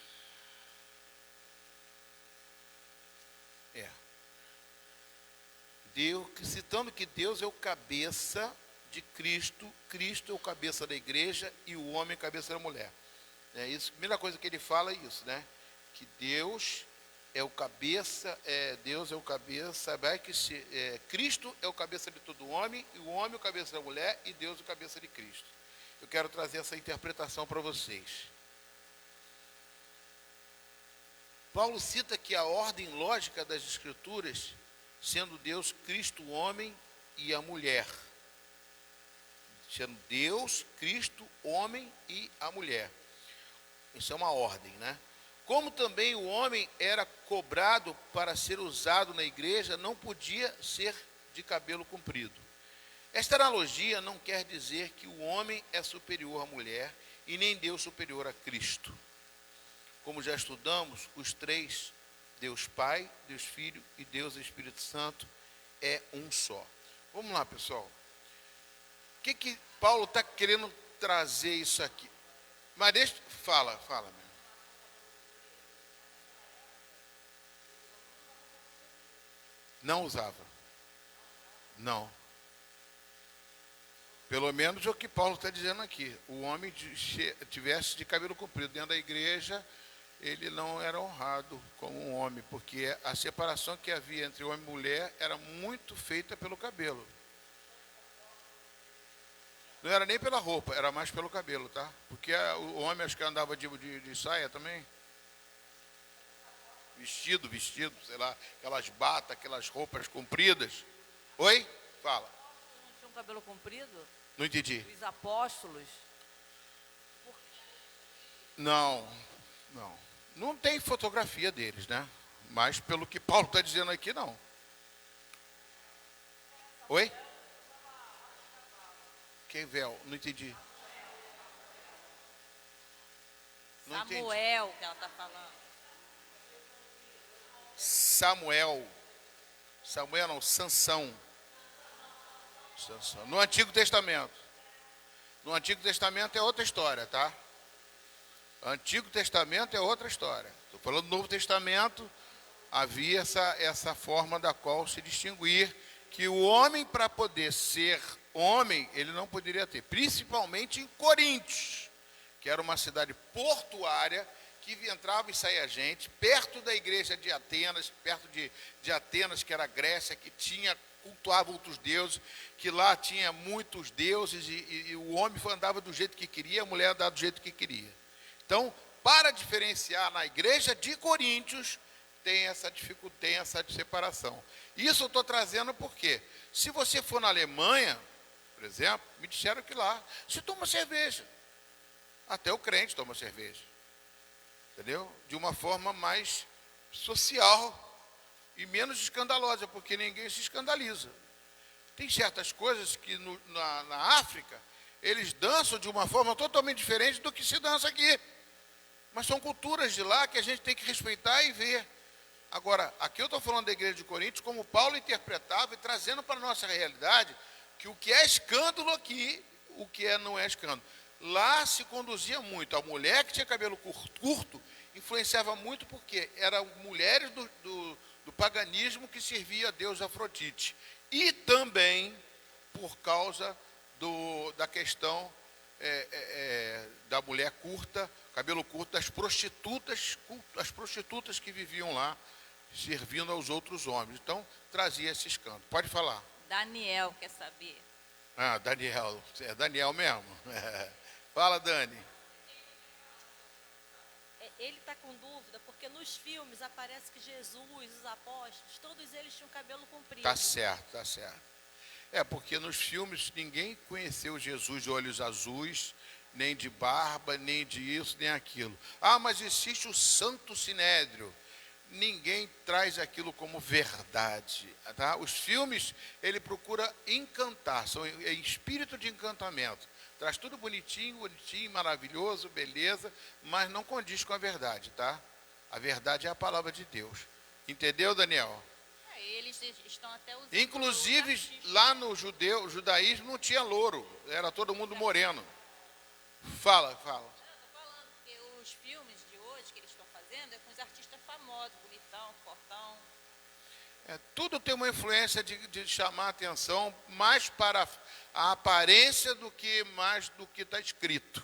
[SPEAKER 1] Deus, citando que Deus é o cabeça de Cristo, Cristo é o cabeça da igreja e o homem é a cabeça da mulher. É isso, a primeira coisa que ele fala é isso, né? Que Deus é o cabeça, Deus é o cabeça, Cristo é o cabeça de todo homem, e o homem é o cabeça da mulher, e Deus é o cabeça de Cristo. Eu quero trazer essa interpretação para vocês. Paulo cita que a ordem lógica das Escrituras, sendo Deus, Cristo, o homem e a mulher. Sendo Deus, Cristo, homem e a mulher. Isso é uma ordem, né? Como também o homem era cobrado para ser usado na igreja, não podia ser de cabelo comprido. Esta analogia não quer dizer que o homem é superior à mulher e nem Deus superior a Cristo. Como já estudamos, os três, Deus Pai, Deus Filho e Deus Espírito Santo, é um só. Vamos lá, pessoal. O que Paulo está querendo trazer isso aqui? Mas deixa, fala. Não usava. Não. Pelo menos é o que Paulo está dizendo aqui. O homem tivesse de cabelo comprido dentro da igreja, ele não era honrado como um homem, porque a separação que havia entre homem e mulher era muito feita pelo cabelo. Não era nem pela roupa, era mais pelo cabelo, tá? Porque o homem acho que andava de saia também. Vestido, sei lá, aquelas batas, aquelas roupas compridas. Oi? Fala.
[SPEAKER 6] Não tinha um cabelo comprido?
[SPEAKER 1] Não entendi.
[SPEAKER 6] Os apóstolos?
[SPEAKER 1] Não. Não tem fotografia deles, né? Mas pelo que Paulo está dizendo aqui, não. Oi? que é véu? Não entendi. Não entendi.
[SPEAKER 7] Samuel, que ela está falando.
[SPEAKER 1] Samuel. Samuel não, Sansão. Sansão. No Antigo Testamento. No Antigo Testamento é outra história, tá? Antigo Testamento é outra história. Estou falando do Novo Testamento, havia essa forma da qual se distinguir que o homem, para poder ser homem, ele não poderia ter. Principalmente em Coríntios, que era uma cidade portuária, que entrava e saía gente, perto da igreja de Atenas, perto de Atenas, que era a Grécia, que cultuava outros deuses, que lá tinha muitos deuses, e o homem andava do jeito que queria, a mulher andava do jeito que queria. Então, para diferenciar, na igreja de Coríntios, tem essa separação. Isso eu estou trazendo porque, se você for na Alemanha, por exemplo, me disseram que lá se toma cerveja. Até o crente toma cerveja. Entendeu? De uma forma mais social e menos escandalosa, porque ninguém se escandaliza. Tem certas coisas que na África, eles dançam de uma forma totalmente diferente do que se dança aqui. Mas são culturas de lá que a gente tem que respeitar e ver. Agora, aqui eu estou falando da igreja de Coríntios, como Paulo interpretava e trazendo para a nossa realidade, que o que é escândalo aqui, o que não é escândalo. Lá se conduzia muito. A mulher que tinha cabelo curto influenciava muito porque eram mulheres do paganismo que servia a Deus Afrodite. E também por causa da questão da mulher curta, cabelo curto, das prostitutas, as prostitutas que viviam lá, servindo aos outros homens. Então, trazia esse escândalo. Pode falar.
[SPEAKER 2] Daniel quer saber.
[SPEAKER 1] Ah, Daniel. É Daniel mesmo? Fala, Dani.
[SPEAKER 7] Ele está com dúvida porque nos filmes aparece que Jesus, os apóstolos, todos eles tinham cabelo comprido.
[SPEAKER 1] Tá certo, tá certo. Porque nos filmes ninguém conheceu Jesus de olhos azuis, nem de barba, nem de isso, nem aquilo. Ah, mas existe o Santo Sinédrio. Ninguém traz aquilo como verdade. Tá? Os filmes, ele procura encantar, é espírito de encantamento. Traz tudo bonitinho, maravilhoso, beleza, mas não condiz com a verdade, tá? A verdade é a palavra de Deus. Entendeu, Daniel?
[SPEAKER 2] Eles estão até usando.
[SPEAKER 1] Inclusive, lá no judaísmo não tinha louro, era todo mundo moreno. Fala.
[SPEAKER 2] Eu estou falando que os filmes de hoje que eles estão fazendo é com os artistas famosos, bonitão, fortão.
[SPEAKER 1] Tudo tem uma influência de chamar a atenção mais para a aparência do que mais do que está escrito.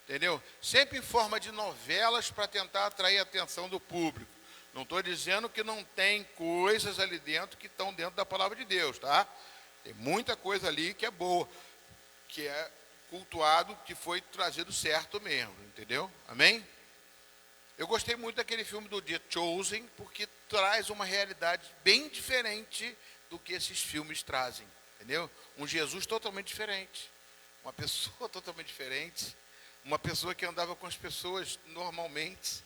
[SPEAKER 1] Entendeu? Sempre em forma de novelas para tentar atrair a atenção do público. Não estou dizendo que não tem coisas ali dentro que estão dentro da palavra de Deus, tá? Tem muita coisa ali que é boa, que é cultuado, que foi trazido certo mesmo, entendeu? Amém? Eu gostei muito daquele filme do The Chosen, porque traz uma realidade bem diferente do que esses filmes trazem, entendeu? Um Jesus totalmente diferente, uma pessoa totalmente diferente, uma pessoa que andava com as pessoas normalmente,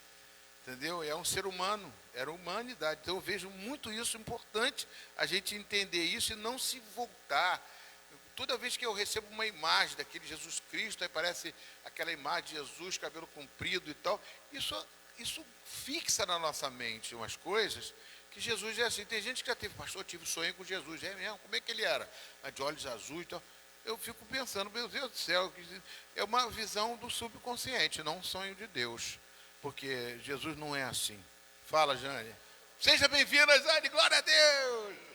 [SPEAKER 1] entendeu? É um ser humano, era humanidade. Então eu vejo muito isso, importante a gente entender isso e não se voltar. Toda vez que eu recebo uma imagem daquele Jesus Cristo, aí parece aquela imagem de Jesus, cabelo comprido e tal, isso fixa na nossa mente umas coisas que Jesus é assim. Tem gente que já teve, pastor, eu tive sonho com Jesus, é mesmo? Como é que ele era? De olhos azuis e tal. Eu fico pensando, meu Deus do céu, é uma visão do subconsciente, não um sonho de Deus. Porque Jesus não é assim. Fala, Jane. Seja bem-vinda, Jane, glória a Deus.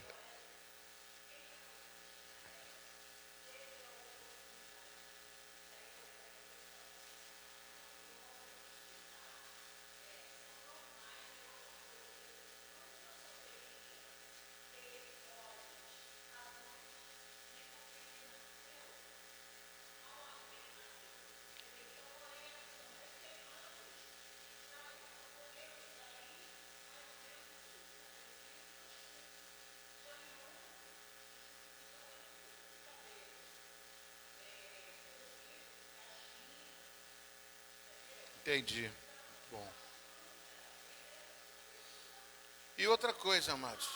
[SPEAKER 1] Entendi. Bom. E outra coisa, amados.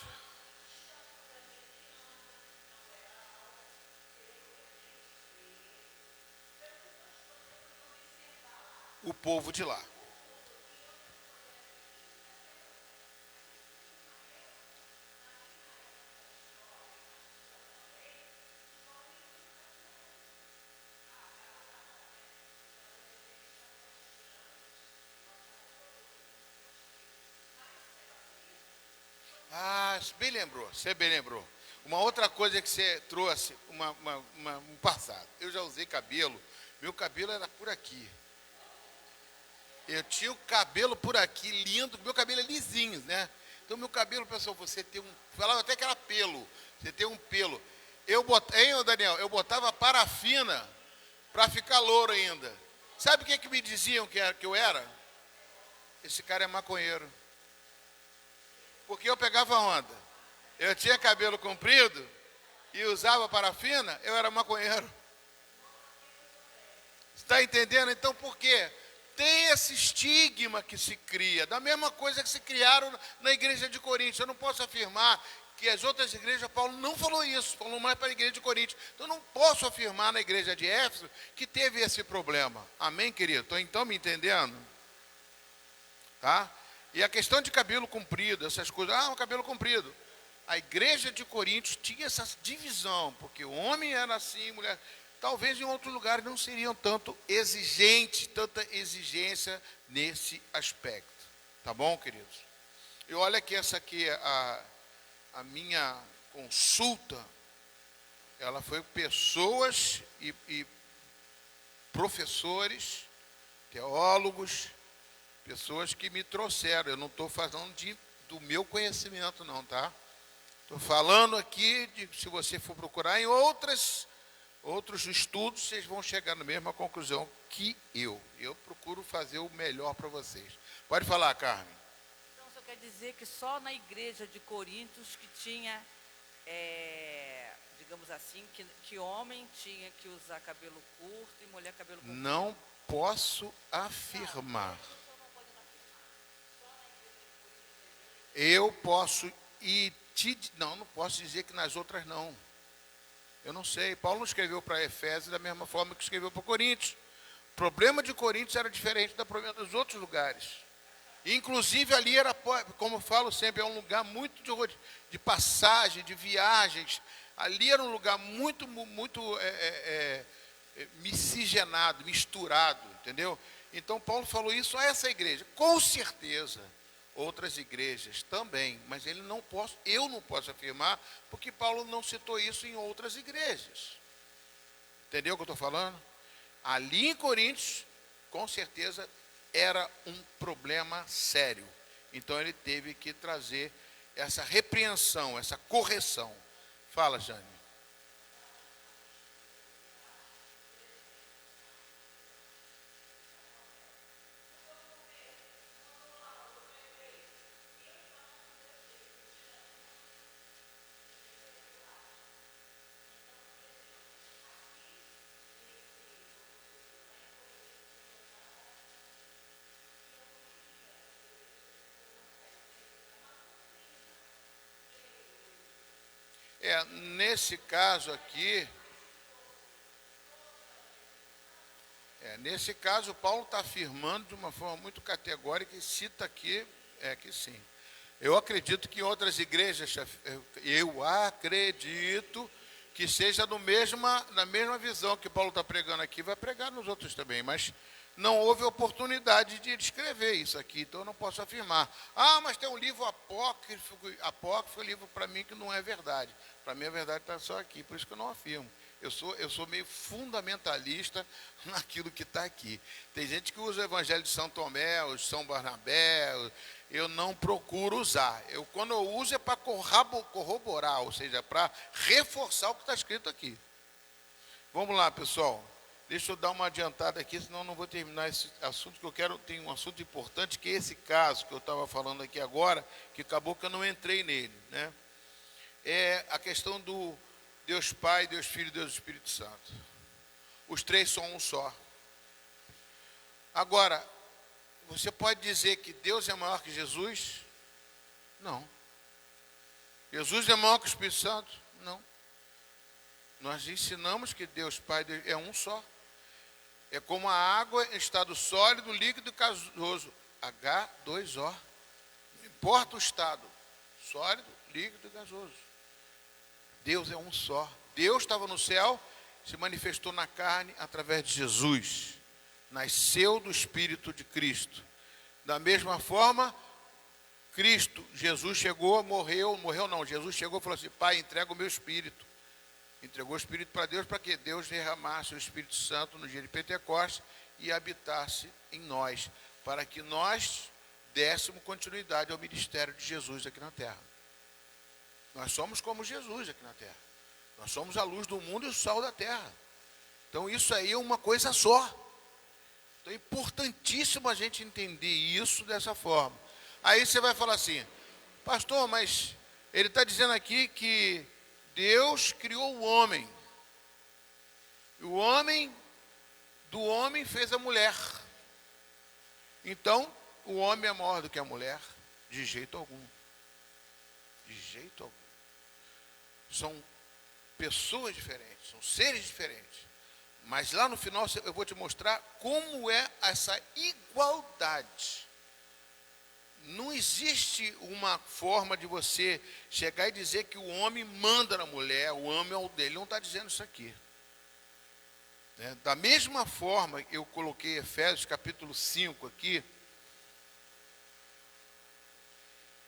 [SPEAKER 1] o povo de lá. Ah, você bem lembrou. Uma outra coisa que você trouxe, um passado. Eu já usei cabelo, meu cabelo era por aqui. Eu tinha o cabelo por aqui, lindo, meu cabelo é lisinho, né? Então, meu cabelo, pessoal, você tem um... Falava até que era pelo, você tem um pelo. Hein, Daniel? Eu botava parafina para ficar louro ainda. Sabe o que me diziam que eu era? Esse cara é maconheiro. Porque eu pegava onda. Eu tinha cabelo comprido e usava parafina, eu era maconheiro. Está entendendo? Então, por quê? Tem esse estigma que se cria, da mesma coisa que se criaram na igreja de Coríntios. Eu não posso afirmar que as outras igrejas, Paulo não falou isso, falou mais para a igreja de Coríntios. Então, eu não posso afirmar na igreja de Éfeso que teve esse problema. Amém, querido? Estão então me entendendo? Tá? E a questão de cabelo comprido, essas coisas, um cabelo comprido. A igreja de Coríntios tinha essa divisão, porque o homem era assim, mulher. Talvez em outros lugares não seriam tanto exigentes, tanta exigência nesse aspecto. Tá bom, queridos? E olha que essa aqui, a minha consulta, ela foi pessoas e professores, teólogos, pessoas que me trouxeram. Eu não estou falando do meu conhecimento, não, tá? Estou falando aqui de, se você for procurar em outros estudos, vocês vão chegar na mesma conclusão que eu. Eu procuro fazer o melhor para vocês. Pode falar, Carmen.
[SPEAKER 6] Então, só quer dizer que só na igreja de Coríntios que tinha, digamos assim, que homem tinha que usar cabelo curto e mulher cabelo comprido.
[SPEAKER 1] Não posso afirmar. Eu posso não posso dizer que nas outras não. Eu não sei. Paulo não escreveu para Efésios da mesma forma que escreveu para Coríntios. O problema de Coríntios era diferente do problema dos outros lugares. Inclusive ali era, como eu falo sempre, é um lugar muito de passagem, de viagens. Ali era um lugar muito miscigenado, misturado, entendeu? Então Paulo falou isso a essa igreja. Com certeza, outras igrejas também, mas eu não posso afirmar, porque Paulo não citou isso em outras igrejas. Entendeu o que eu estou falando? Ali em Coríntios, com certeza, era um problema sério. Então ele teve que trazer essa repreensão, essa correção. Fala, Jane. Nesse caso aqui, nesse caso, Paulo está afirmando de uma forma muito categórica e cita aqui, que sim. Eu acredito que em outras igrejas, eu acredito que seja na mesma visão que Paulo está pregando aqui, vai pregar nos outros também, mas não houve oportunidade de escrever isso aqui, então eu não posso afirmar. Mas tem um livro apócrifo é um livro para mim que não é verdade. Para mim a verdade está só aqui, por isso que eu não afirmo. Eu sou meio fundamentalista naquilo que está aqui. Tem gente que usa o Evangelho de São Tomé, o de São Barnabé, eu não procuro usar. Quando eu uso é para corroborar, ou seja, para reforçar o que está escrito aqui. Vamos lá, pessoal. Deixa eu dar uma adiantada aqui, senão eu não vou terminar esse assunto, que eu quero, tem um assunto importante, que é esse caso que eu estava falando aqui agora, que acabou que eu não entrei nele, né? É a questão do Deus Pai, Deus Filho e Deus Espírito Santo. Os três são um só. Agora, você pode dizer que Deus é maior que Jesus? Não. Jesus é maior que o Espírito Santo? Não. Nós ensinamos que Deus Pai é um só. É como a água em estado sólido, líquido e gasoso. H2O. Não importa o estado. Sólido, líquido e gasoso. Deus é um só. Deus estava no céu, se manifestou na carne através de Jesus. Nasceu do Espírito de Cristo. Da mesma forma, Cristo, Jesus chegou, morreu não, Jesus chegou e falou assim, Pai, entrega o meu Espírito. Entregou o Espírito para Deus, para que Deus derramasse o Espírito Santo no dia de Pentecostes e habitasse em nós, para que nós dessemos continuidade ao ministério de Jesus aqui na terra. Nós somos como Jesus aqui na terra. Nós somos a luz do mundo e o sal da terra. Então isso aí é uma coisa só. Então é importantíssimo a gente entender isso dessa forma. Aí você vai falar assim, pastor, mas ele está dizendo aqui que Deus criou o homem. E o homem, do homem fez a mulher. Então, o homem é maior do que a mulher? De jeito algum. De jeito algum. São pessoas diferentes, são seres diferentes. Mas lá no final eu vou te mostrar como é essa igualdade. Não existe uma forma de você chegar e dizer que o homem manda na mulher, o homem é o dele. Ele não está dizendo isso aqui. Da mesma forma, eu coloquei Efésios capítulo 5 aqui.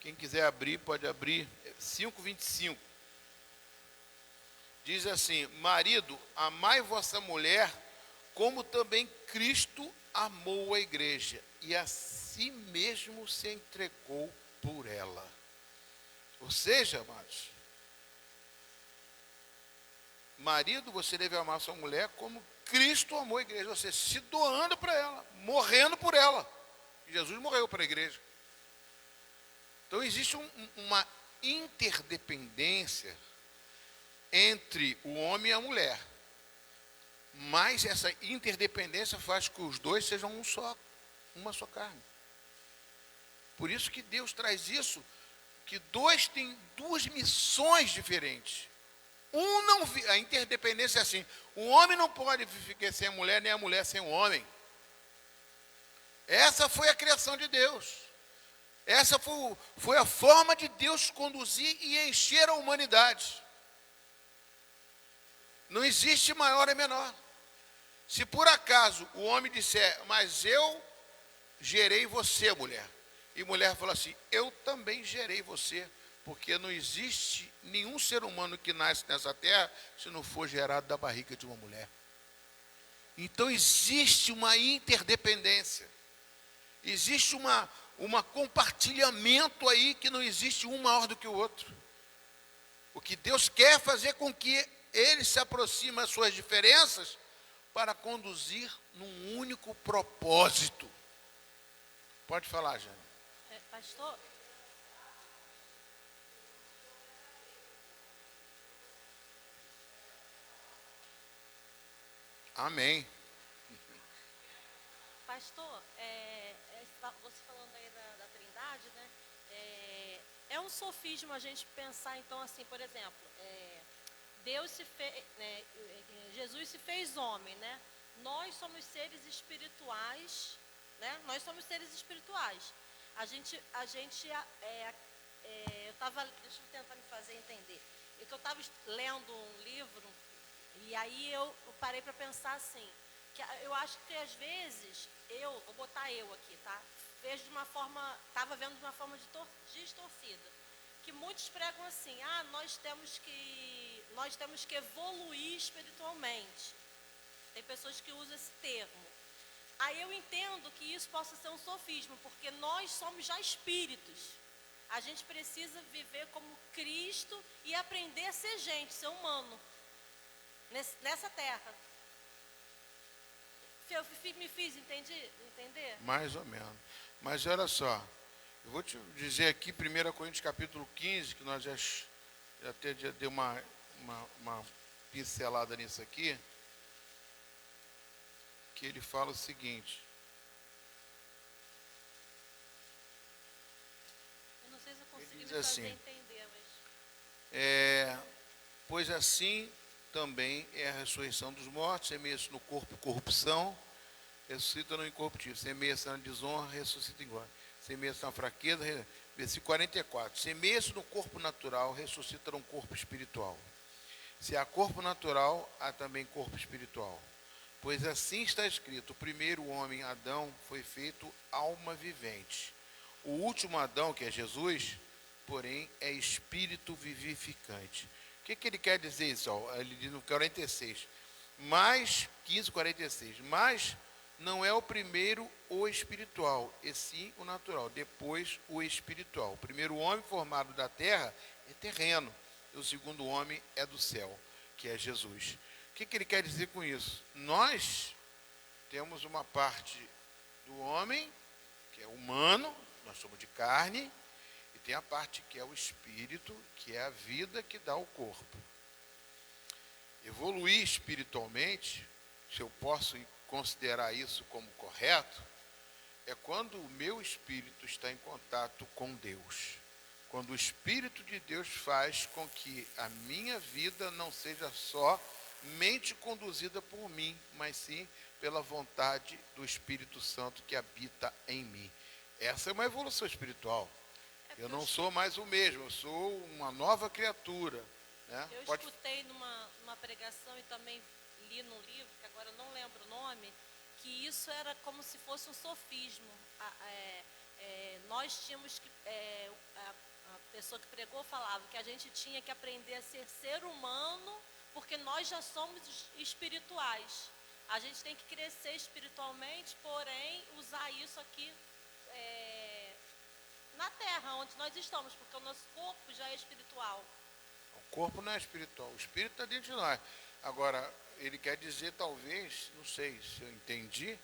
[SPEAKER 1] Quem quiser abrir, pode abrir. 5:25. Diz assim, marido, amai vossa mulher, como também Cristo amou a igreja, e a si mesmo se entregou por ela. Ou seja, amados, marido, você deve amar sua mulher como Cristo amou a igreja, você se doando para ela, morrendo por ela. Jesus morreu para a igreja. Então existe uma interdependência entre o homem e a mulher. Mas essa interdependência faz que os dois sejam uma só carne. Por isso que Deus traz isso, que dois têm duas missões diferentes. A interdependência é assim, o homem não pode viver sem a mulher, nem a mulher sem o homem. Essa foi a criação de Deus. Essa foi a forma de Deus conduzir e encher a humanidade. Não existe maior e menor. Se por acaso o homem disser, mas eu gerei você, mulher. E mulher fala assim, eu também gerei você. Porque não existe nenhum ser humano que nasce nessa terra se não for gerado da barriga de uma mulher. Então existe uma interdependência. Existe uma compartilhamento aí que não existe um maior do que o outro. O que Deus quer fazer com que ele se aproxime das suas diferenças para conduzir num único propósito. Pode falar, Jane.
[SPEAKER 7] Pastor,
[SPEAKER 1] amém.
[SPEAKER 7] Pastor, você falando aí da Trindade, né? É um sofisma a gente pensar, então, assim, por exemplo, Deus se fez, né, Jesus se fez homem, né? Nós somos seres espirituais, né? Nós somos seres espirituais. Eu estava, deixa eu tentar me fazer entender. Eu estava lendo um livro e aí eu parei para pensar assim, que eu acho que às vezes vou botar eu aqui, tá? Vejo de uma forma, estava vendo de uma forma distorcida, que muitos pregam assim, nós temos que evoluir espiritualmente. Tem pessoas que usam esse termo. Aí eu entendo que isso possa ser um sofisma, porque nós somos já espíritos. A gente precisa viver como Cristo e aprender a ser gente, ser humano, nessa terra. Eu me fiz entender?
[SPEAKER 1] Mais ou menos. Mas olha só, eu vou te dizer aqui, 1 Coríntios capítulo 15, que nós já até deu uma pincelada nisso aqui, que ele fala o seguinte.
[SPEAKER 7] Eu não sei se eu consegui
[SPEAKER 1] Ele
[SPEAKER 7] me
[SPEAKER 1] diz
[SPEAKER 7] fazer
[SPEAKER 1] assim,
[SPEAKER 7] entender, mas...
[SPEAKER 1] pois assim também é a ressurreição dos mortos, semeia-se no corpo corrupção, ressuscita no incorruptível. Semeia-se na desonra, ressuscita em glória. Semeia-se na fraqueza, versículo 44. Semeia-se no corpo natural, ressuscita num corpo espiritual. Se há corpo natural, há também corpo espiritual. Pois assim está escrito, o primeiro homem, Adão, foi feito alma vivente. O último Adão, que é Jesus, porém, é espírito vivificante. O que ele quer dizer isso? Ele diz no 46. Mas, 15:46. Mas não é o primeiro o espiritual, e sim o natural. Depois o espiritual. O primeiro homem formado da terra é terreno. E o segundo homem é do céu, que é Jesus. O que ele quer dizer com isso? Nós temos uma parte do homem, que é humano, nós somos de carne, e tem a parte que é o espírito, que é a vida que dá o corpo. Evoluir espiritualmente, se eu posso considerar isso como correto, é quando o meu espírito está em contato com Deus. Quando o Espírito de Deus faz com que a minha vida não seja só mente conduzida por mim, mas sim pela vontade do Espírito Santo que habita em mim. Essa é uma evolução espiritual. Eu não sou mais o mesmo, eu sou uma nova criatura. Né?
[SPEAKER 7] Eu escutei numa pregação e também li num livro, que agora eu não lembro o nome, que isso era como se fosse um sofismo. Nós tínhamos que... a pessoa que pregou falava que a gente tinha que aprender a ser humano, porque nós já somos espirituais. A gente tem que crescer espiritualmente, porém, usar isso aqui na terra, onde nós estamos, porque o nosso corpo já é espiritual.
[SPEAKER 1] O corpo não é espiritual, o espírito está dentro de nós. Agora, ele quer dizer, talvez, não sei se eu entendi,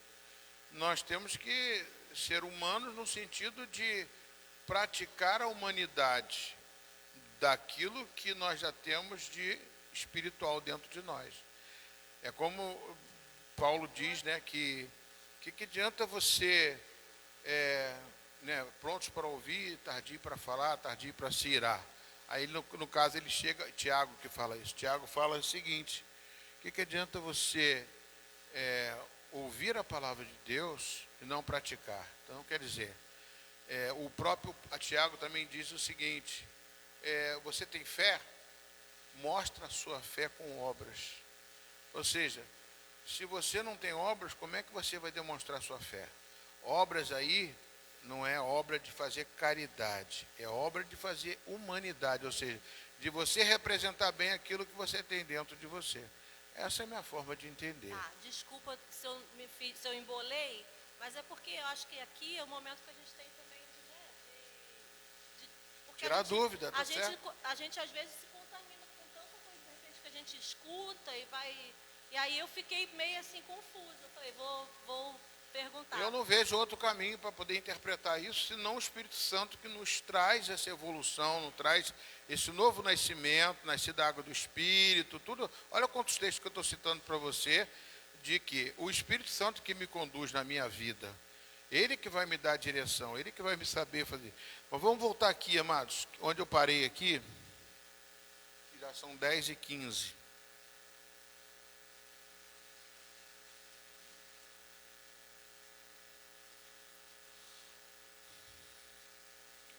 [SPEAKER 1] nós temos que ser humanos no sentido de praticar a humanidade daquilo que nós já temos de espiritual dentro de nós. É como Paulo diz, né, que adianta você prontos para ouvir, tardio para falar, tardio para se irar. Aí no caso ele chega, Tiago que fala isso, Tiago fala o seguinte, que adianta você ouvir a palavra de Deus e não praticar? Então quer dizer, o próprio Tiago também diz o seguinte, você tem fé? Mostra a sua fé com obras. Ou seja, se você não tem obras, como é que você vai demonstrar sua fé? Obras aí não é obra de fazer caridade, é obra de fazer humanidade, ou seja, de você representar bem aquilo que você tem dentro de você. Essa é a minha forma de entender.
[SPEAKER 7] Desculpa se eu embolei, mas é porque eu acho que aqui é o momento que a gente tem também de
[SPEAKER 1] tirar dúvida, tá certo?
[SPEAKER 7] A gente às vezes se contamina com tanta coisa de repente que a gente escuta e vai... E aí eu fiquei meio assim confusa. Eu falei, vou perguntar.
[SPEAKER 1] Eu não vejo outro caminho para poder interpretar isso, senão o Espírito Santo que nos traz essa evolução, nos traz esse novo nascimento, nascido da água do Espírito, tudo. Olha quantos textos que eu estou citando para você, de que o Espírito Santo que me conduz na minha vida, ele que vai me dar a direção, ele que vai me saber fazer. Mas vamos voltar aqui, amados, onde eu parei aqui, que já são 10h15.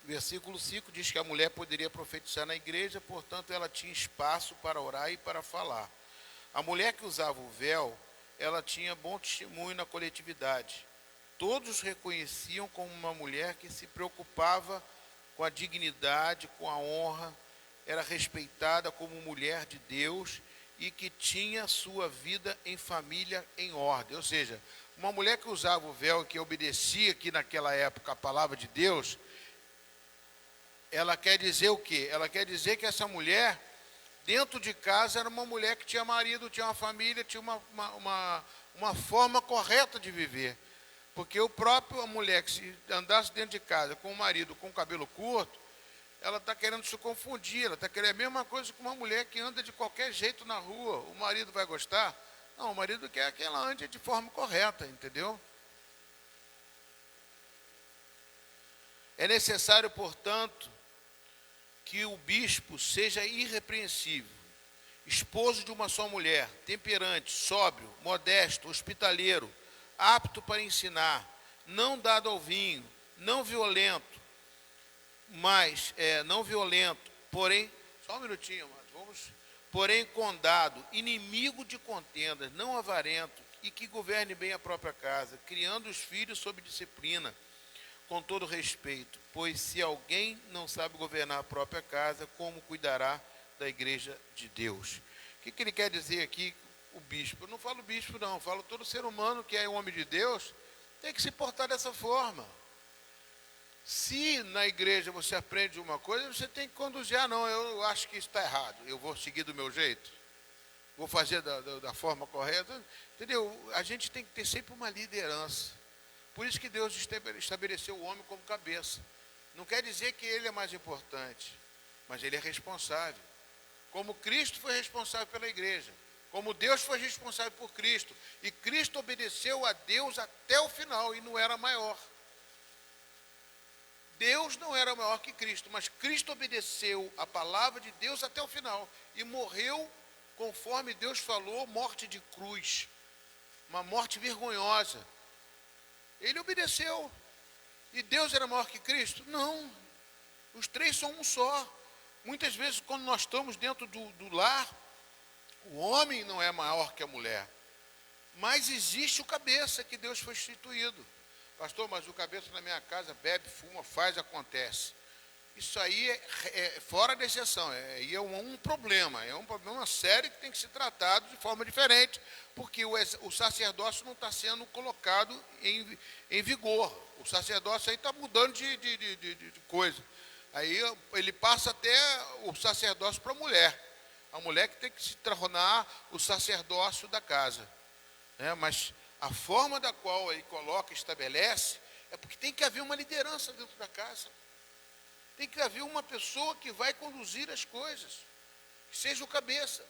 [SPEAKER 1] Versículo 5 diz que a mulher poderia profetizar na igreja, portanto ela tinha espaço para orar e para falar. A mulher que usava o véu, ela tinha bom testemunho na coletividade. Todos reconheciam como uma mulher que se preocupava com a dignidade, com a honra, era respeitada como mulher de Deus e que tinha sua vida em família em ordem. Ou seja, uma mulher que usava o véu e que obedecia aqui naquela época a palavra de Deus, ela quer dizer o quê? Ela quer dizer que essa mulher, dentro de casa, era uma mulher que tinha marido, tinha uma família, tinha uma forma correta de viver. Porque a mulher que se andasse dentro de casa com o marido com o cabelo curto, ela está querendo se confundir, ela está querendo a mesma coisa que uma mulher que anda de qualquer jeito na rua. O marido vai gostar? Não, o marido quer que ela ande de forma correta, entendeu? É necessário, portanto, que o bispo seja irrepreensível, esposo de uma só mulher, temperante, sóbrio, modesto, hospitaleiro, apto para ensinar, não dado ao vinho, não violento, porém, só um minutinho, mas porém condado, inimigo de contendas, não avarento, e que governe bem a própria casa, criando os filhos sob disciplina, com todo respeito, pois se alguém não sabe governar a própria casa, como cuidará da igreja de Deus? O que ele quer dizer aqui, o bispo? Eu não falo bispo não, eu falo todo ser humano que é homem de Deus, tem que se portar dessa forma. Se na igreja você aprende uma coisa, você tem que conduzir, não, eu acho que isso está errado, eu vou seguir do meu jeito, vou fazer da forma correta, entendeu? A gente tem que ter sempre uma liderança. Por isso que Deus estabeleceu o homem como cabeça. Não quer dizer que ele é mais importante, mas ele é responsável. Como Cristo foi responsável pela igreja, como Deus foi responsável por Cristo, e Cristo obedeceu a Deus até o final e não era maior. Deus não era maior que Cristo, mas Cristo obedeceu a palavra de Deus até o final e morreu conforme Deus falou, morte de cruz, uma morte vergonhosa. Ele obedeceu. E Deus era maior que Cristo? Não. Os três são um só. Muitas vezes, quando nós estamos dentro do lar, o homem não é maior que a mulher. Mas existe o cabeça que Deus foi instituído. Pastor, mas o cabeça na minha casa bebe, fuma, faz, acontece. Isso aí é fora da exceção, é um problema sério que tem que ser tratado de forma diferente, porque o sacerdócio não está sendo colocado em vigor. O sacerdócio aí está mudando de coisa. Aí ele passa até o sacerdócio para a mulher. A mulher que tem que se tornar o sacerdócio da casa. Mas a forma da qual ele coloca, estabelece, é porque tem que haver uma liderança dentro da casa. Tem que haver uma pessoa que vai conduzir as coisas, que seja o cabeça,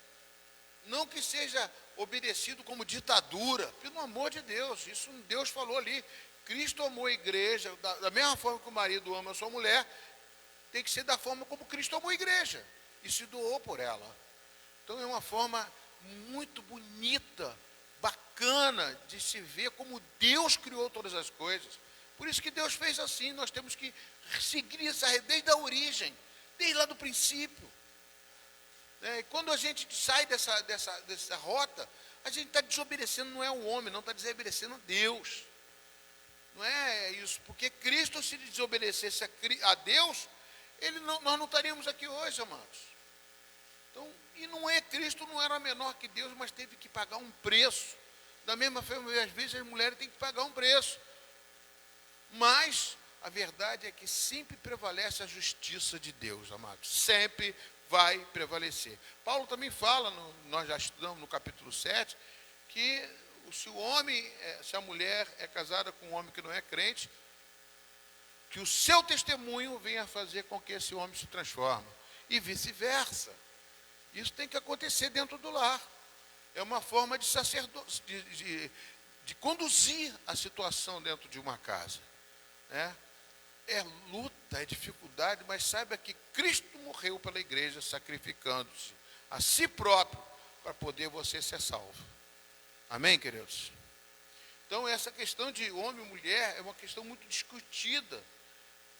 [SPEAKER 1] não que seja obedecido como ditadura, pelo amor de Deus, isso Deus falou ali, Cristo amou a igreja, da mesma forma que o marido ama a sua mulher, tem que ser da forma como Cristo amou a igreja, e se doou por ela. Então é uma forma muito bonita, bacana, de se ver como Deus criou todas as coisas. Por isso que Deus fez assim, nós temos que seguir essa desde a origem, desde lá do princípio. E quando a gente sai dessa rota, a gente está desobedecendo, não é o homem, não está desobedecendo a Deus. Não é isso, porque Cristo, se desobedecesse a Deus, nós não estaríamos aqui hoje, amados. Então, e não é, Cristo não era menor que Deus, mas teve que pagar um preço. Da mesma forma, às vezes as mulheres têm que pagar um preço. Mas a verdade é que sempre prevalece a justiça de Deus, amados. Sempre vai prevalecer. Paulo também fala, nós já estudamos no capítulo 7, que se a mulher é casada com um homem que não é crente, que o seu testemunho venha fazer com que esse homem se transforme. E vice-versa. Isso tem que acontecer dentro do lar. É uma forma de conduzir a situação dentro de uma casa. É luta, é dificuldade, mas saiba que Cristo morreu pela igreja, sacrificando-se a si próprio para poder você ser salvo. Amém, queridos? Então, essa questão de homem e mulher é uma questão muito discutida.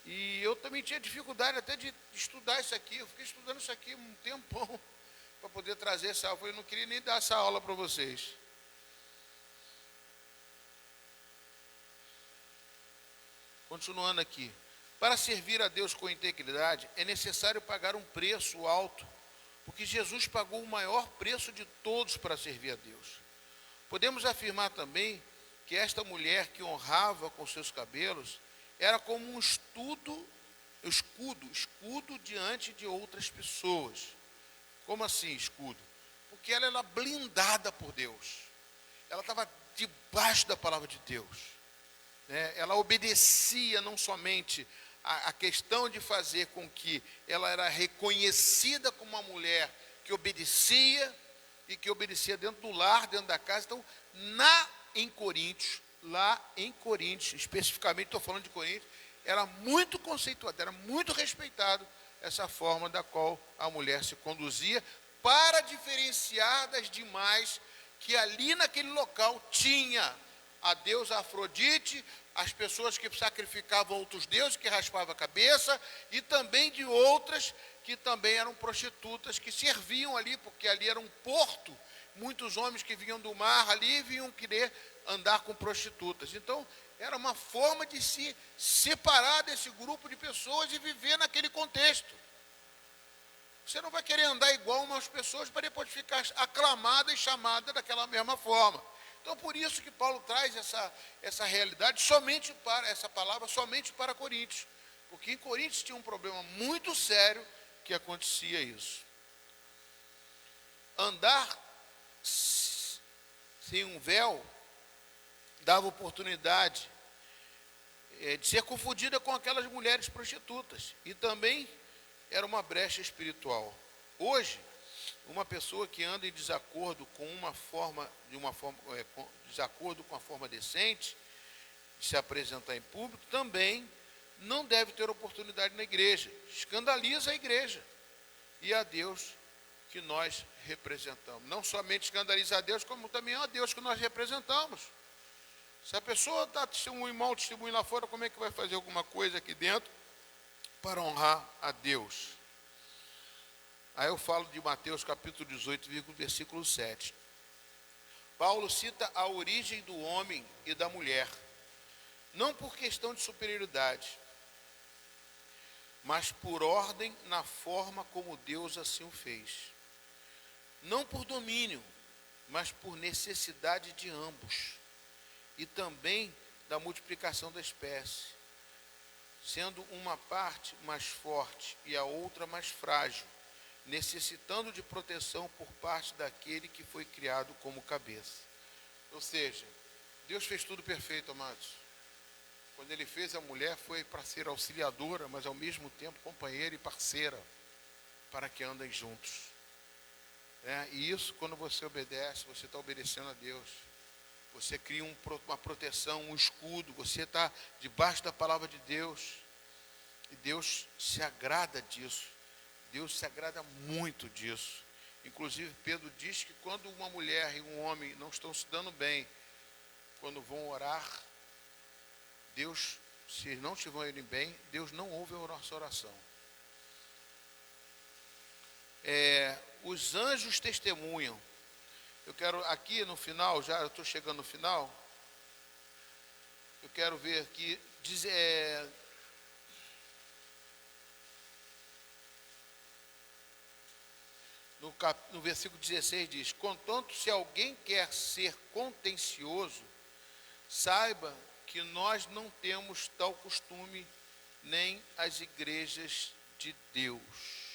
[SPEAKER 1] E eu também tinha dificuldade até de estudar isso aqui. Eu fiquei estudando isso aqui um tempão para poder trazer essa aula. Eu não queria nem dar essa aula para vocês. Continuando aqui. Para servir a Deus com integridade, é necessário pagar um preço alto, porque Jesus pagou o maior preço de todos para servir a Deus. Podemos afirmar também que esta mulher que honrava com seus cabelos era como um escudo diante de outras pessoas. Como assim escudo? Porque ela era blindada por Deus. Ela estava debaixo da palavra de Deus. Ela obedecia não somente a questão de fazer com que ela era reconhecida como uma mulher que obedecia e que obedecia dentro do lar, dentro da casa. Então, lá em Coríntios, especificamente estou falando de Coríntios, era muito conceituado, era muito respeitado essa forma da qual a mulher se conduzia para diferenciar das demais que ali naquele local tinha a deusa Afrodite, as pessoas que sacrificavam outros deuses, que raspavam a cabeça, e também de outras que também eram prostitutas, que serviam ali, porque ali era um porto. Muitos homens que vinham do mar ali vinham querer andar com prostitutas. Então, era uma forma de se separar desse grupo de pessoas e viver naquele contexto. Você não vai querer andar igual umas pessoas para depois ficar aclamada e chamada daquela mesma forma. Então, por isso que Paulo traz essa realidade somente para, essa palavra somente para Coríntios. Porque em Coríntios tinha um problema muito sério que acontecia isso. Andar sem um véu dava oportunidade de ser confundida com aquelas mulheres prostitutas. E também era uma brecha espiritual. Hoje, uma pessoa que anda em desacordo com desacordo com a forma decente de se apresentar em público, também não deve ter oportunidade na igreja. Escandaliza a igreja e a Deus que nós representamos. Não somente escandaliza a Deus, como também a Deus que nós representamos. Se a pessoa está testemunho, mau testemunho lá fora, como é que vai fazer alguma coisa aqui dentro para honrar a Deus? Aí eu falo de Mateus capítulo 18, versículo 7. Paulo cita a origem do homem e da mulher, não por questão de superioridade, mas por ordem na forma como Deus assim o fez. Não por domínio, mas por necessidade de ambos, e também da multiplicação da espécie, sendo uma parte mais forte e a outra mais frágil, necessitando de proteção por parte daquele que foi criado como cabeça. Ou seja, Deus fez tudo perfeito, amados. Quando Ele fez a mulher, foi para ser auxiliadora, mas ao mesmo tempo companheira e parceira, para que andem juntos. E isso, quando você obedece, você está obedecendo a Deus. Você cria uma proteção, um escudo, você está debaixo da palavra de Deus. E Deus se agrada disso. Deus se agrada muito disso. Inclusive, Pedro diz que quando uma mulher e um homem não estão se dando bem, quando vão orar, Deus, se não estiverem indo bem, Deus não ouve a nossa oração. Os anjos testemunham. Eu quero aqui no final, já eu estou chegando no final, eu quero ver aqui, no versículo 16 diz: contanto, se alguém quer ser contencioso, saiba que nós não temos tal costume, nem as igrejas de Deus.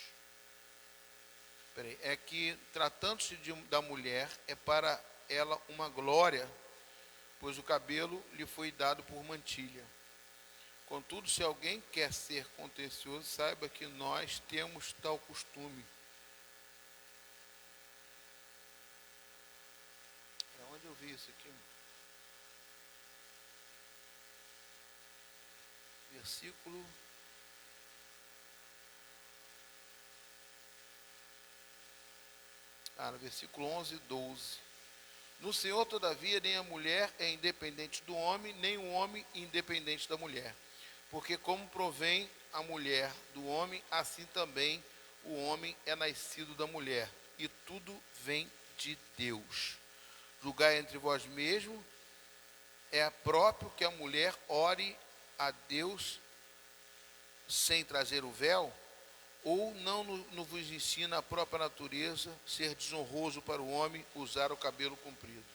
[SPEAKER 1] É que, tratando-se da mulher, é para ela uma glória, pois o cabelo lhe foi dado por mantilha. Contudo, se alguém quer ser contencioso, saiba que nós temos tal costume. Onde eu vi isso aqui? Versículo... no versículo 11 e 12. No Senhor, todavia, nem a mulher é independente do homem, nem o homem independente da mulher. Porque como provém a mulher do homem, assim também o homem é nascido da mulher. E tudo vem de Deus. Julgai entre vós mesmos, é próprio que a mulher ore a Deus sem trazer o véu? Ou não vos ensina a própria natureza ser desonroso para o homem usar o cabelo comprido?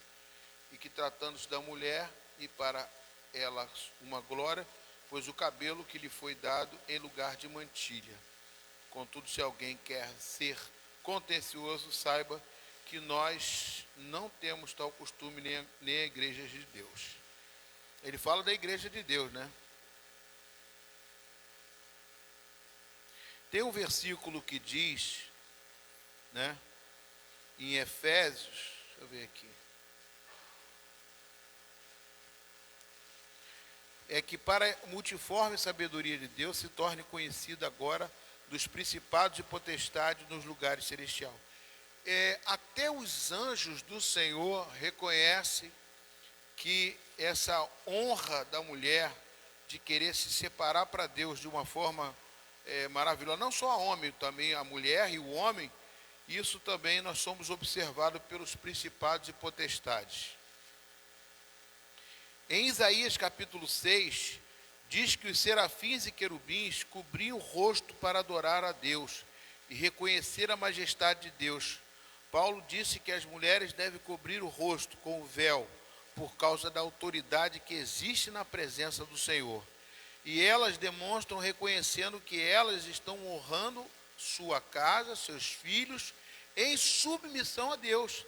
[SPEAKER 1] E que, tratando-se da mulher, e para ela uma glória, pois o cabelo que lhe foi dado em lugar de mantilha. Contudo, se alguém quer ser contencioso, saiba que nós não temos tal costume, nem a igreja de Deus. Ele fala da igreja de Deus, né? Tem um versículo que diz, né, em Efésios, deixa eu ver aqui, é que para a multiforme sabedoria de Deus se torne conhecida agora dos principados e potestades nos lugares celestiais. Até os anjos do Senhor reconhecem que essa honra da mulher de querer se separar para Deus de uma forma maravilhosa, não só a homem, também a mulher e o homem, isso também nós somos observados pelos principados e potestades. Em Isaías capítulo 6, diz que os serafins e querubins cobriam o rosto para adorar a Deus e reconhecer a majestade de Deus. Paulo disse que as mulheres devem cobrir o rosto com o véu, por causa da autoridade que existe na presença do Senhor. E elas demonstram reconhecendo que elas estão honrando sua casa, seus filhos, em submissão a Deus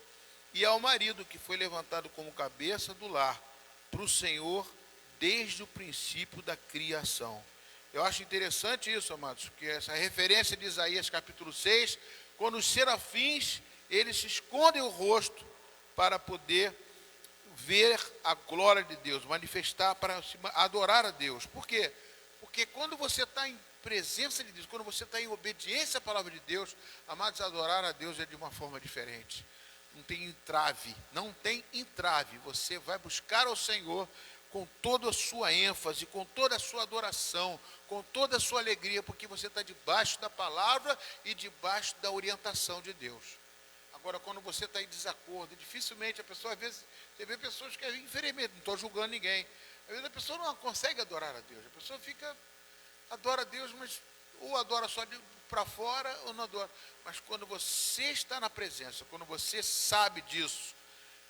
[SPEAKER 1] e ao marido, que foi levantado como cabeça do lar, para o Senhor desde o princípio da criação. Eu acho interessante isso, amados, porque essa referência de Isaías capítulo 6, quando os serafins, eles escondem o rosto para poder ver a glória de Deus, manifestar, para adorar a Deus. Por quê? Porque quando você está em presença de Deus, quando você está em obediência à palavra de Deus, amados, adorar a Deus é de uma forma diferente. Não tem entrave, não tem entrave. Você vai buscar ao Senhor com toda a sua ênfase, com toda a sua adoração, com toda a sua alegria, porque você está debaixo da palavra e debaixo da orientação de Deus. Agora, quando você está em desacordo, dificilmente a pessoa, às vezes, você vê pessoas que infelizmente, não estou julgando ninguém, às vezes a pessoa não consegue adorar a Deus, a pessoa adora a Deus, mas ou adora só para fora ou não adora. Mas quando você está na presença, quando você sabe disso,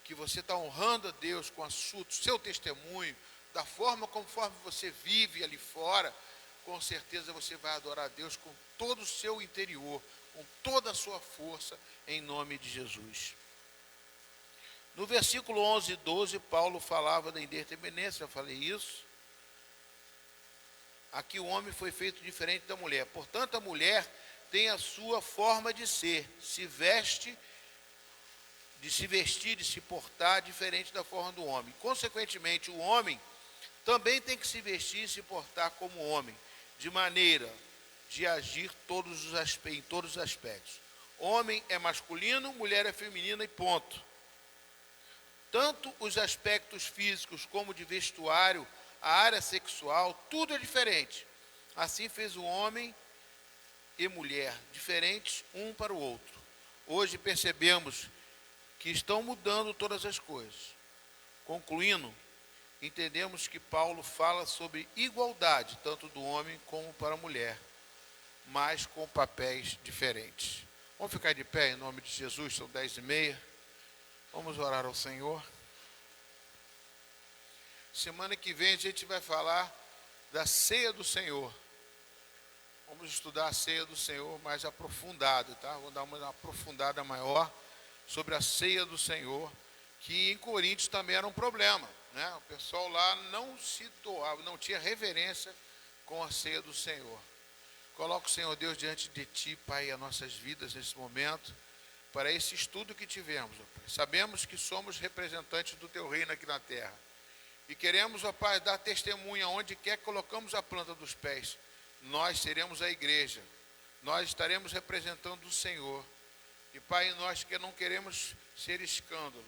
[SPEAKER 1] que você está honrando a Deus com o seu testemunho, da forma conforme você vive ali fora, com certeza você vai adorar a Deus com todo o seu interior, com toda a sua força, em nome de Jesus. No versículo 11 e 12, Paulo falava da indeterminência, eu falei isso. Aqui o homem foi feito diferente da mulher. Portanto, a mulher tem a sua forma de ser, se vestir, de se portar diferente da forma do homem. Consequentemente, o homem também tem que se vestir e se portar como homem, de maneira de agir em todos os aspectos. Homem é masculino, mulher é feminina e ponto. Tanto os aspectos físicos como de vestuário, a área sexual, tudo é diferente. Assim fez o homem e mulher, diferentes um para o outro. Hoje percebemos que estão mudando todas as coisas. Concluindo, entendemos que Paulo fala sobre igualdade, tanto do homem como para a mulher, mas com papéis diferentes. Vamos ficar de pé em nome de Jesus, são 10h30. Vamos orar ao Senhor. Semana que vem a gente vai falar da ceia do Senhor. Vamos estudar a ceia do Senhor mais aprofundado, tá? Vou dar uma aprofundada maior sobre a ceia do Senhor, que em Coríntios também era um problema, né? O pessoal lá não se doava, não tinha reverência com a ceia do Senhor. Coloca o Senhor Deus diante de Ti, Pai, as nossas vidas nesse momento, para esse estudo que tivemos, ó Pai. Sabemos que somos representantes do Teu reino aqui na terra. E queremos, ó Pai, dar testemunha onde quer que colocamos a planta dos pés. Nós seremos a igreja. Nós estaremos representando o Senhor. E Pai, nós que não queremos ser escândalo.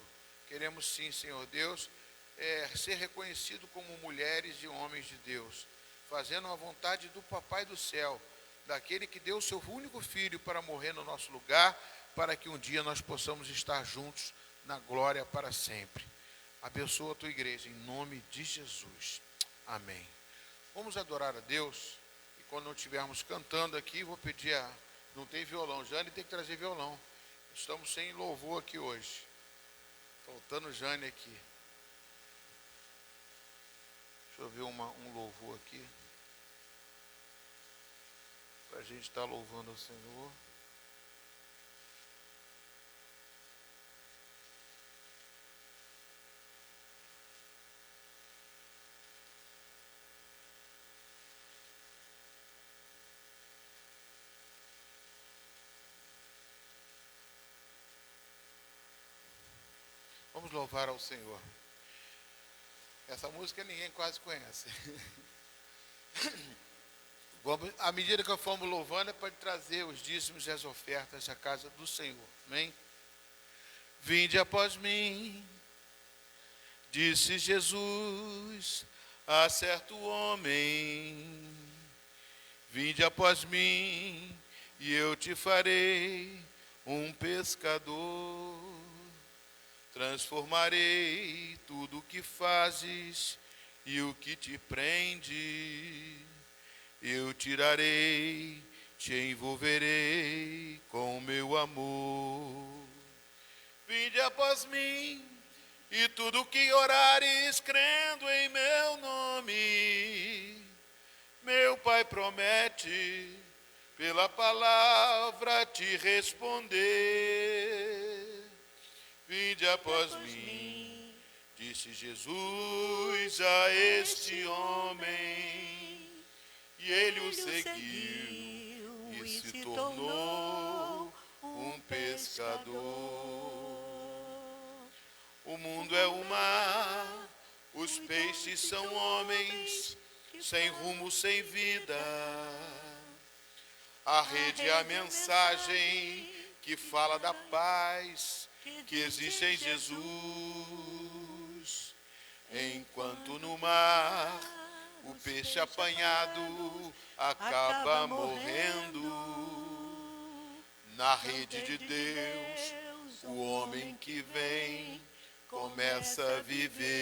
[SPEAKER 1] Queremos sim, Senhor Deus, ser reconhecido como mulheres e homens de Deus, fazendo a vontade do Papai do céu, daquele que deu o seu único filho para morrer no nosso lugar, para que um dia nós possamos estar juntos na glória para sempre. Abençoa a tua igreja, em nome de Jesus. Amém. Vamos adorar a Deus. E quando não estivermos cantando aqui, vou pedir não tem violão, Jane tem que trazer violão. Estamos sem louvor aqui hoje. Faltando Jane aqui. Deixa eu ver um louvor aqui. Para a gente estar louvando ao Senhor. Vamos louvar ao Senhor. Essa música ninguém quase conhece. À medida que formos louvando, é para trazer os dízimos e as ofertas à casa do Senhor. Amém? Vinde após mim, Disse Jesus a certo homem: vinde após mim, e eu te farei um pescador. Transformarei tudo o que fazes e o que te prende. Eu tirarei, te envolverei com meu amor. Vinde após mim, e tudo que orares crendo em meu nome, meu Pai promete pela palavra te responder. Vinde após mim, disse Jesus a este homem, e ele o seguiu e se tornou um pescador. O mundo é o mar, os peixes são homens, sem rumo, sem vida. A rede é a mensagem que fala da paz que existe em Jesus. Enquanto no mar o peixe apanhado acaba morrendo, na rede de Deus o homem que vem começa a viver.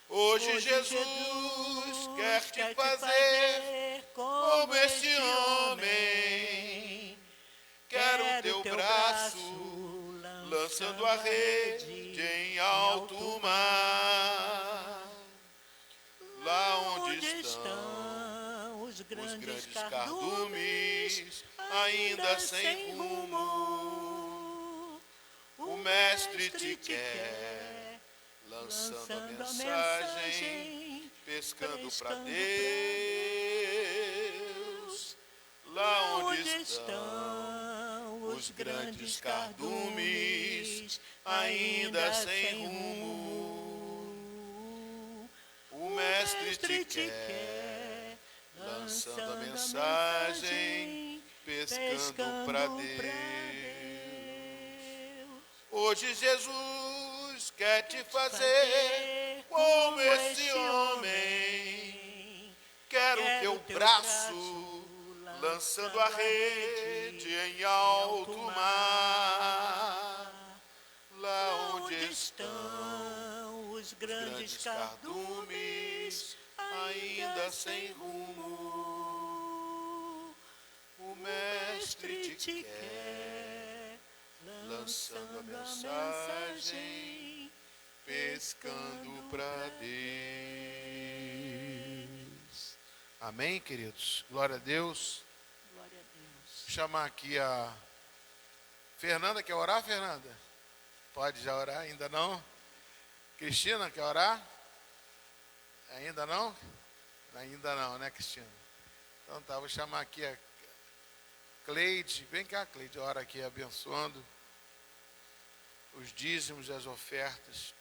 [SPEAKER 1] Hoje Jesus quer te fazer como este homem. Quero o teu braço lançando a rede em alto mar. Lá onde estão os grandes cardumes, ainda sem rumo, o mestre te quer, lançando a mensagem, pescando para Deus. Lá onde estão os grandes cardumes, ainda sem rumo, o mestre te quer, lançando a mensagem, pescando para Deus. Hoje Jesus quer te fazer como esse homem. Quero o teu braço lançando a rede em alto mar. Lá onde estão os grandes cardumes, ainda sem rumo, o mestre te quer, lançando a mensagem, pescando para Deus. Amém, queridos? Glória a Deus.
[SPEAKER 7] Glória a Deus.
[SPEAKER 1] Vou chamar aqui a Fernanda. Quer orar, Fernanda? Pode já orar? Ainda não? Cristina, quer orar? Ainda não? Ainda não, né, Cristina? Então tá, vou chamar aqui a Cleide. Vem cá, Cleide, ora aqui abençoando os dízimos e as ofertas.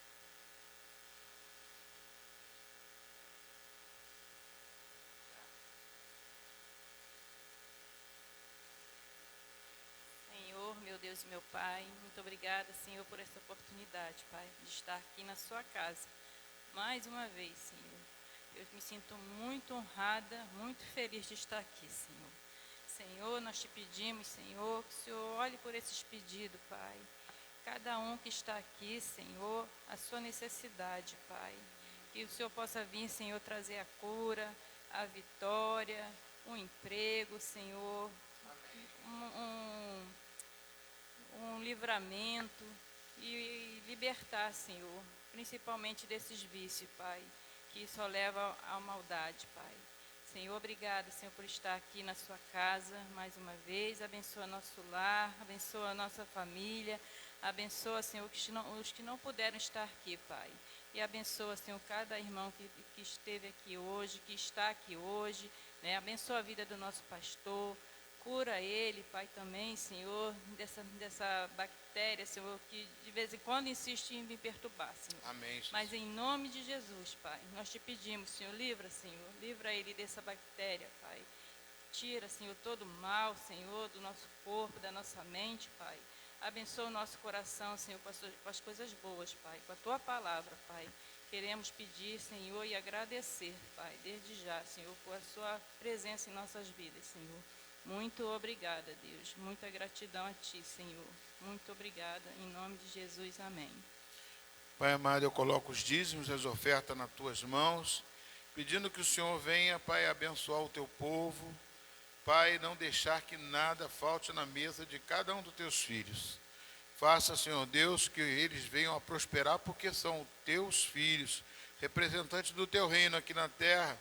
[SPEAKER 2] Senhor, meu Deus e meu Pai, muito obrigada, Senhor, por essa oportunidade, Pai, de estar aqui na sua casa. Mais uma vez, Senhor. Eu me sinto muito honrada, muito feliz de estar aqui, Senhor. Senhor, nós te pedimos, Senhor, que o Senhor olhe por esses pedidos, Pai. Cada um que está aqui, Senhor, a sua necessidade, Pai. Que o Senhor possa vir, Senhor, trazer a cura, a vitória, um emprego, Senhor, um livramento e libertar, Senhor, principalmente desses vícios, Pai, que só leva à maldade, Pai. Senhor, obrigada, Senhor, por estar aqui na sua casa mais uma vez. Abençoa nosso lar, abençoa a nossa família, abençoa, Senhor, os que não puderam estar aqui, Pai. E abençoa, Senhor, cada irmão que esteve aqui hoje, que está aqui hoje, né? Abençoa a vida do nosso pastor. Cura ele, Pai, também, Senhor, dessa bactéria, Senhor, que de vez em quando insiste em me perturbar, Senhor.
[SPEAKER 1] Amém, Jesus.
[SPEAKER 2] Mas em nome de Jesus, Pai, nós te pedimos, Senhor, livra ele dessa bactéria, Pai. Tira, Senhor, todo o mal, Senhor, do nosso corpo, da nossa mente, Pai. Abençoa o nosso coração, Senhor, com as coisas boas, Pai, com a Tua palavra, Pai. Queremos pedir, Senhor, e agradecer, Pai, desde já, Senhor, por a Sua presença em nossas vidas, Senhor. Muito obrigada, Deus. Muita gratidão a Ti, Senhor. Muito obrigada. Em nome de Jesus, amém.
[SPEAKER 1] Pai amado, eu coloco os dízimos, as ofertas nas Tuas mãos, pedindo que o Senhor venha, Pai, abençoar o Teu povo. Pai, não deixar que nada falte na mesa de cada um dos Teus filhos. Faça, Senhor Deus, que eles venham a prosperar, porque são Teus filhos, representantes do Teu reino aqui na terra.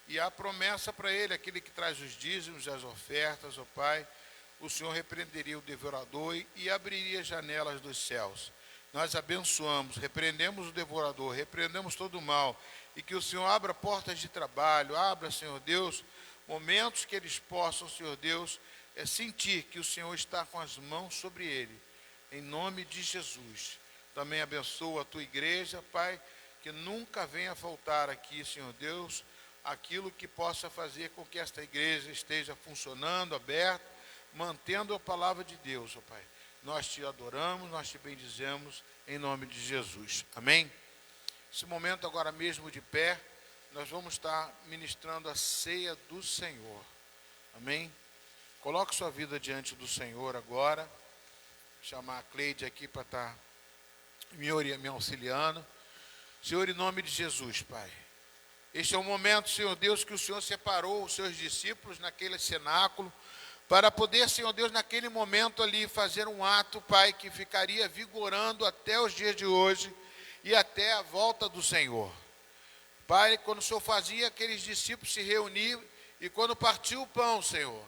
[SPEAKER 1] E há promessa para ele, aquele que traz os dízimos, as ofertas, ó Pai, o Senhor repreenderia o devorador e abriria as janelas dos céus. Nós abençoamos, repreendemos o devorador, repreendemos todo o mal, e que o Senhor abra portas de trabalho, abra, Senhor Deus, momentos que eles possam, Senhor Deus, sentir que o Senhor está com as mãos sobre ele. Em nome de Jesus. Também abençoa a Tua igreja, Pai, que nunca venha faltar aqui, Senhor Deus, aquilo que possa fazer com que esta igreja esteja funcionando, aberta, mantendo a palavra de Deus, ó Pai. Nós Te adoramos, nós Te bendizemos, em nome de Jesus. Amém? Esse momento agora mesmo de pé, nós vamos estar ministrando a ceia do Senhor. Amém? Coloque sua vida diante do Senhor agora. Vou chamar a Cleide aqui para estar me auxiliando. Senhor, em nome de Jesus, Pai. Este é o momento, Senhor Deus, que o Senhor separou os seus discípulos naquele cenáculo, para poder, Senhor Deus, naquele momento ali, fazer um ato, Pai, que ficaria vigorando até os dias de hoje e até a volta do Senhor. Pai, quando o Senhor fazia aqueles discípulos se reunir e quando partiu o pão, Senhor,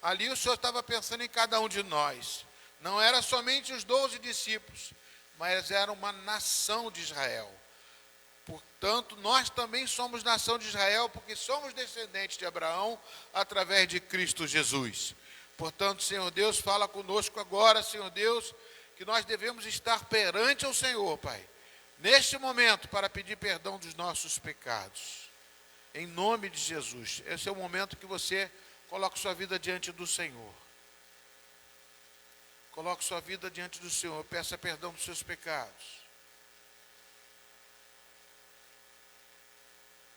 [SPEAKER 1] ali o Senhor estava pensando em cada um de nós. Não era somente os 12 discípulos, mas era uma nação de Israel. Portanto, nós também somos nação de Israel, porque somos descendentes de Abraão, através de Cristo Jesus. Portanto, Senhor Deus, fala conosco agora, Senhor Deus, que nós devemos estar perante ao Senhor, Pai, neste momento, para pedir perdão dos nossos pecados. Em nome de Jesus. Esse é o momento que você coloca sua vida diante do Senhor. Coloque sua vida diante do Senhor, peça perdão dos seus pecados.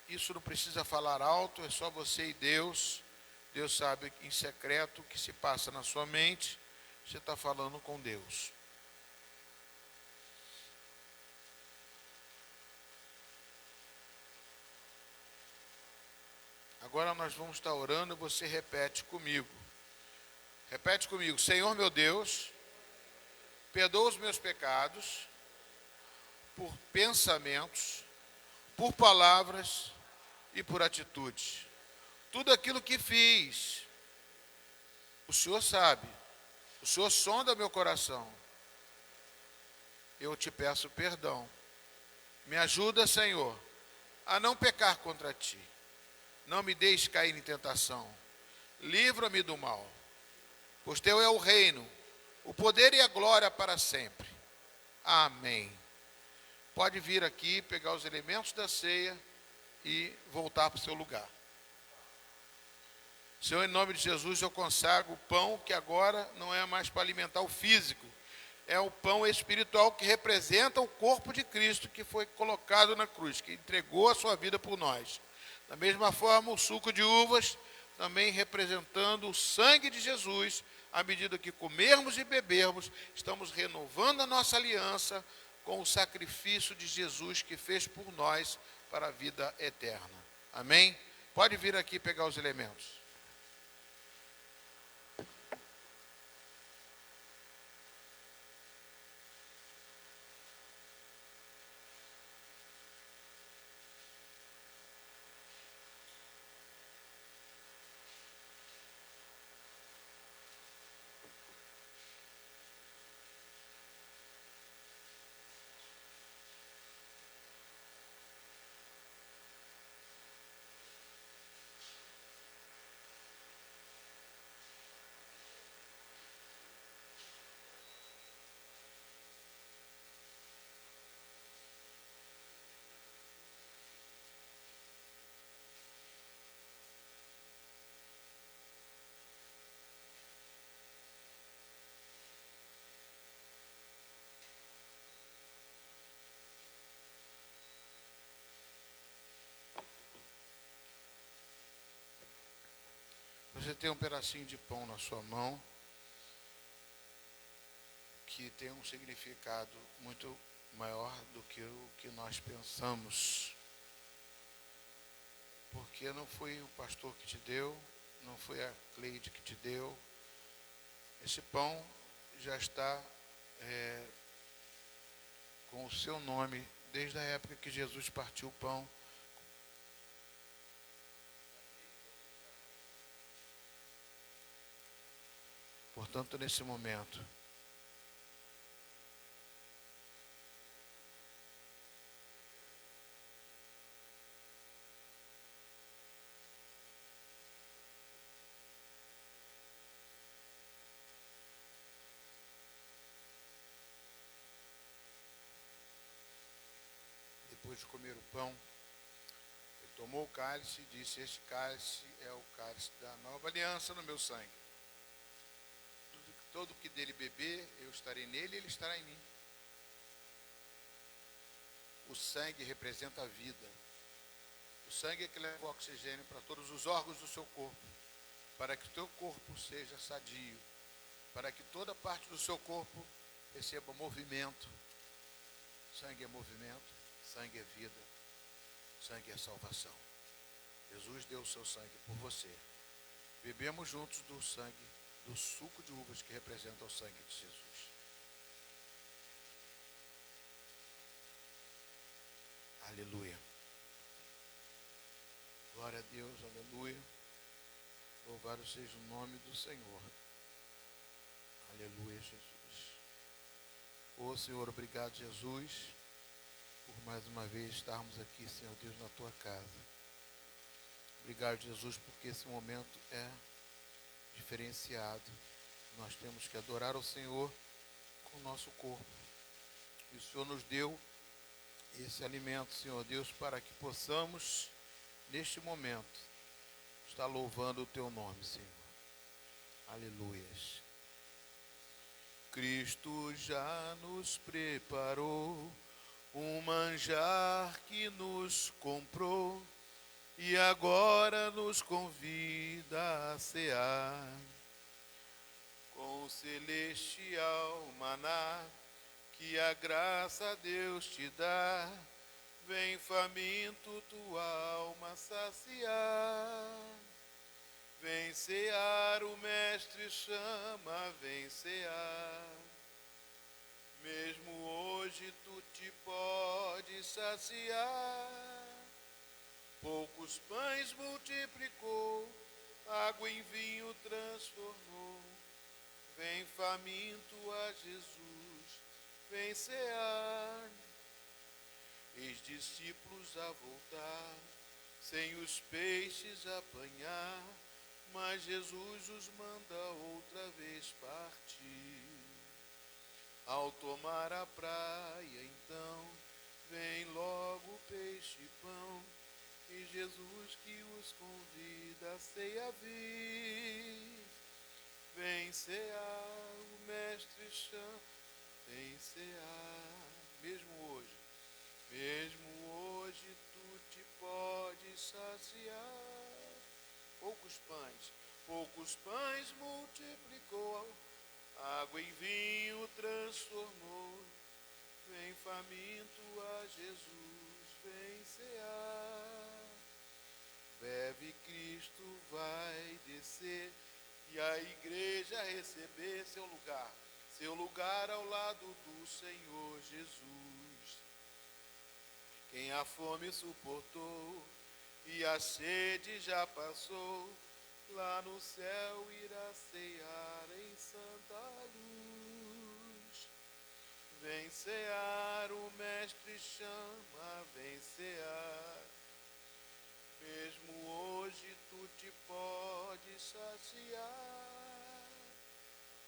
[SPEAKER 1] Isso não precisa falar alto, é só você e Deus. Deus sabe em secreto o que se passa na sua mente. Você está falando com Deus. Agora nós vamos estar orando, você repete comigo. Repete comigo. Senhor meu Deus, perdoa os meus pecados por pensamentos, por palavras e por atitudes. Tudo aquilo que fiz, o Senhor sabe. O Senhor sonda meu coração. Eu te peço perdão. Me ajuda, Senhor, a não pecar contra Ti. Não me deixe cair em tentação. Livra-me do mal. Pois Teu é o reino, o poder e a glória para sempre. Amém. Pode vir aqui, pegar os elementos da ceia e voltar para o seu lugar. Senhor, em nome de Jesus, eu consagro o pão que agora não é mais para alimentar o físico. É o pão espiritual que representa o corpo de Cristo que foi colocado na cruz, que entregou a sua vida por nós. Da mesma forma, o suco de uvas, também representando o sangue de Jesus. À medida que comermos e bebermos, estamos renovando a nossa aliança com o sacrifício de Jesus que fez por nós para a vida eterna. Amém? Pode vir aqui pegar os elementos. Você tem um pedacinho de pão na sua mão que tem um significado muito maior do que o que nós pensamos. Porque não foi o pastor que te deu, não foi a Cleide que te deu. Esse pão já está com o seu nome desde a época que Jesus partiu o pão. Portanto, nesse momento, depois de comer o pão, ele tomou o cálice e disse: este cálice é o cálice da nova aliança no meu sangue. Todo que dele beber, eu estarei nele e ele estará em mim. O sangue representa a vida. O sangue é que leva o oxigênio para todos os órgãos do seu corpo, para que o teu corpo seja sadio, para que toda parte do seu corpo receba movimento. Sangue é movimento, sangue é vida, sangue é salvação. Jesus deu o seu sangue por você. Bebemos juntos do sangue, do suco de uvas que representa o sangue de Jesus. Aleluia. Glória a Deus, aleluia. Louvado seja o nome do Senhor. Aleluia, Jesus. Ô Senhor, obrigado, Jesus, por mais uma vez estarmos aqui, Senhor Deus, na tua casa. Obrigado, Jesus, porque esse momento é diferenciado. Nós temos que adorar o Senhor com o nosso corpo. E o Senhor nos deu esse alimento, Senhor Deus, para que possamos, neste momento, estar louvando o teu nome, Senhor. Aleluias. Cristo já nos preparou um manjar que nos comprou e agora nos convida a cear com o celestial maná que a graça a Deus te dá. Vem faminto tua alma saciar. Vem cear, o mestre chama, vem cear. Mesmo hoje tu te podes saciar. Poucos pães multiplicou, água em vinho transformou. Vem faminto a Jesus, vem cear. Eis discípulos a voltar, sem os peixes apanhar, mas Jesus os manda outra vez partir. Ao tomar a praia, então, vem logo peixe e pão, e Jesus que os convida a ceia vir. Vem cear, o mestre chama, vem cear. Mesmo hoje tu te podes saciar. Poucos pães multiplicou, água em vinho transformou. Vem faminto a Jesus, vem cear. Bebe, Cristo vai descer e a igreja receber seu lugar ao lado do Senhor Jesus. Quem a fome suportou e a sede já passou, lá no céu irá cear em santa luz. Vem cear, o mestre chama, vem cear. Mesmo hoje tu te podes saciar.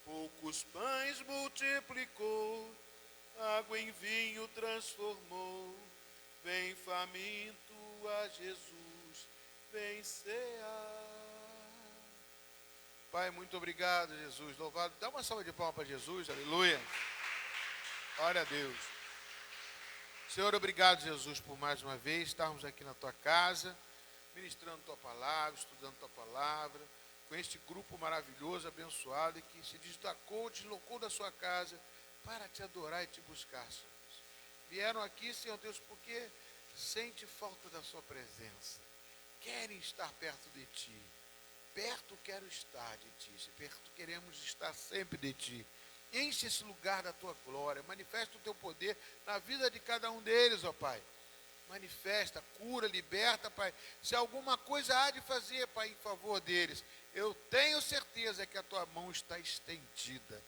[SPEAKER 1] Poucos pães multiplicou, água em vinho transformou. Vem faminto a Jesus, vem cear. Pai, muito obrigado, Jesus. Louvado. Dá uma salva de palmas para Jesus, aleluia. Glória a Deus. Senhor, obrigado, Jesus, por mais uma vez estarmos aqui na tua casa, ministrando tua palavra, estudando tua palavra. com este grupo maravilhoso, abençoado, e que se deslocou da sua casa para te adorar e te buscar, Senhor. Vieram aqui, Senhor Deus, porque sente falta da sua presença. Querem estar perto de Ti. Perto quero estar de Ti. Perto queremos estar sempre de Ti. Enche esse lugar da Tua glória. Manifesta o Teu poder na vida de cada um deles, ó Pai. Manifesta, cura, liberta, Pai. Se alguma coisa há de fazer, Pai, em favor deles, eu tenho certeza que a Tua mão está estendida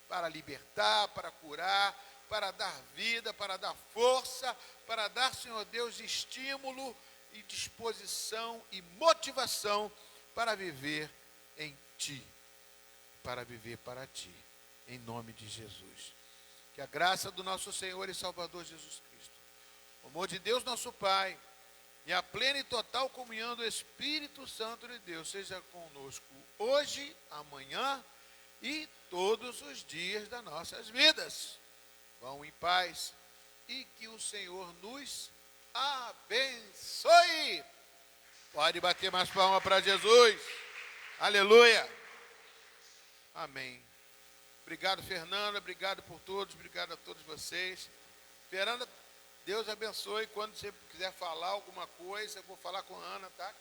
[SPEAKER 1] para libertar, para curar, para dar vida, para dar força, para dar, Senhor Deus, estímulo e disposição e motivação para viver em Ti, para viver para Ti, em nome de Jesus. Que a graça do nosso Senhor e Salvador Jesus Cristo, o amor de Deus nosso Pai e a plena e total comunhão do Espírito Santo de Deus seja conosco hoje, amanhã e todos os dias das nossas vidas. Vão em paz e que o Senhor nos abençoe. Pode bater mais palma para Jesus. Aleluia. Amém. Obrigado, Fernanda. Obrigado por todos. Obrigado a todos vocês. Fernanda, Deus abençoe. Quando você quiser falar alguma coisa, eu vou falar com a Ana, tá?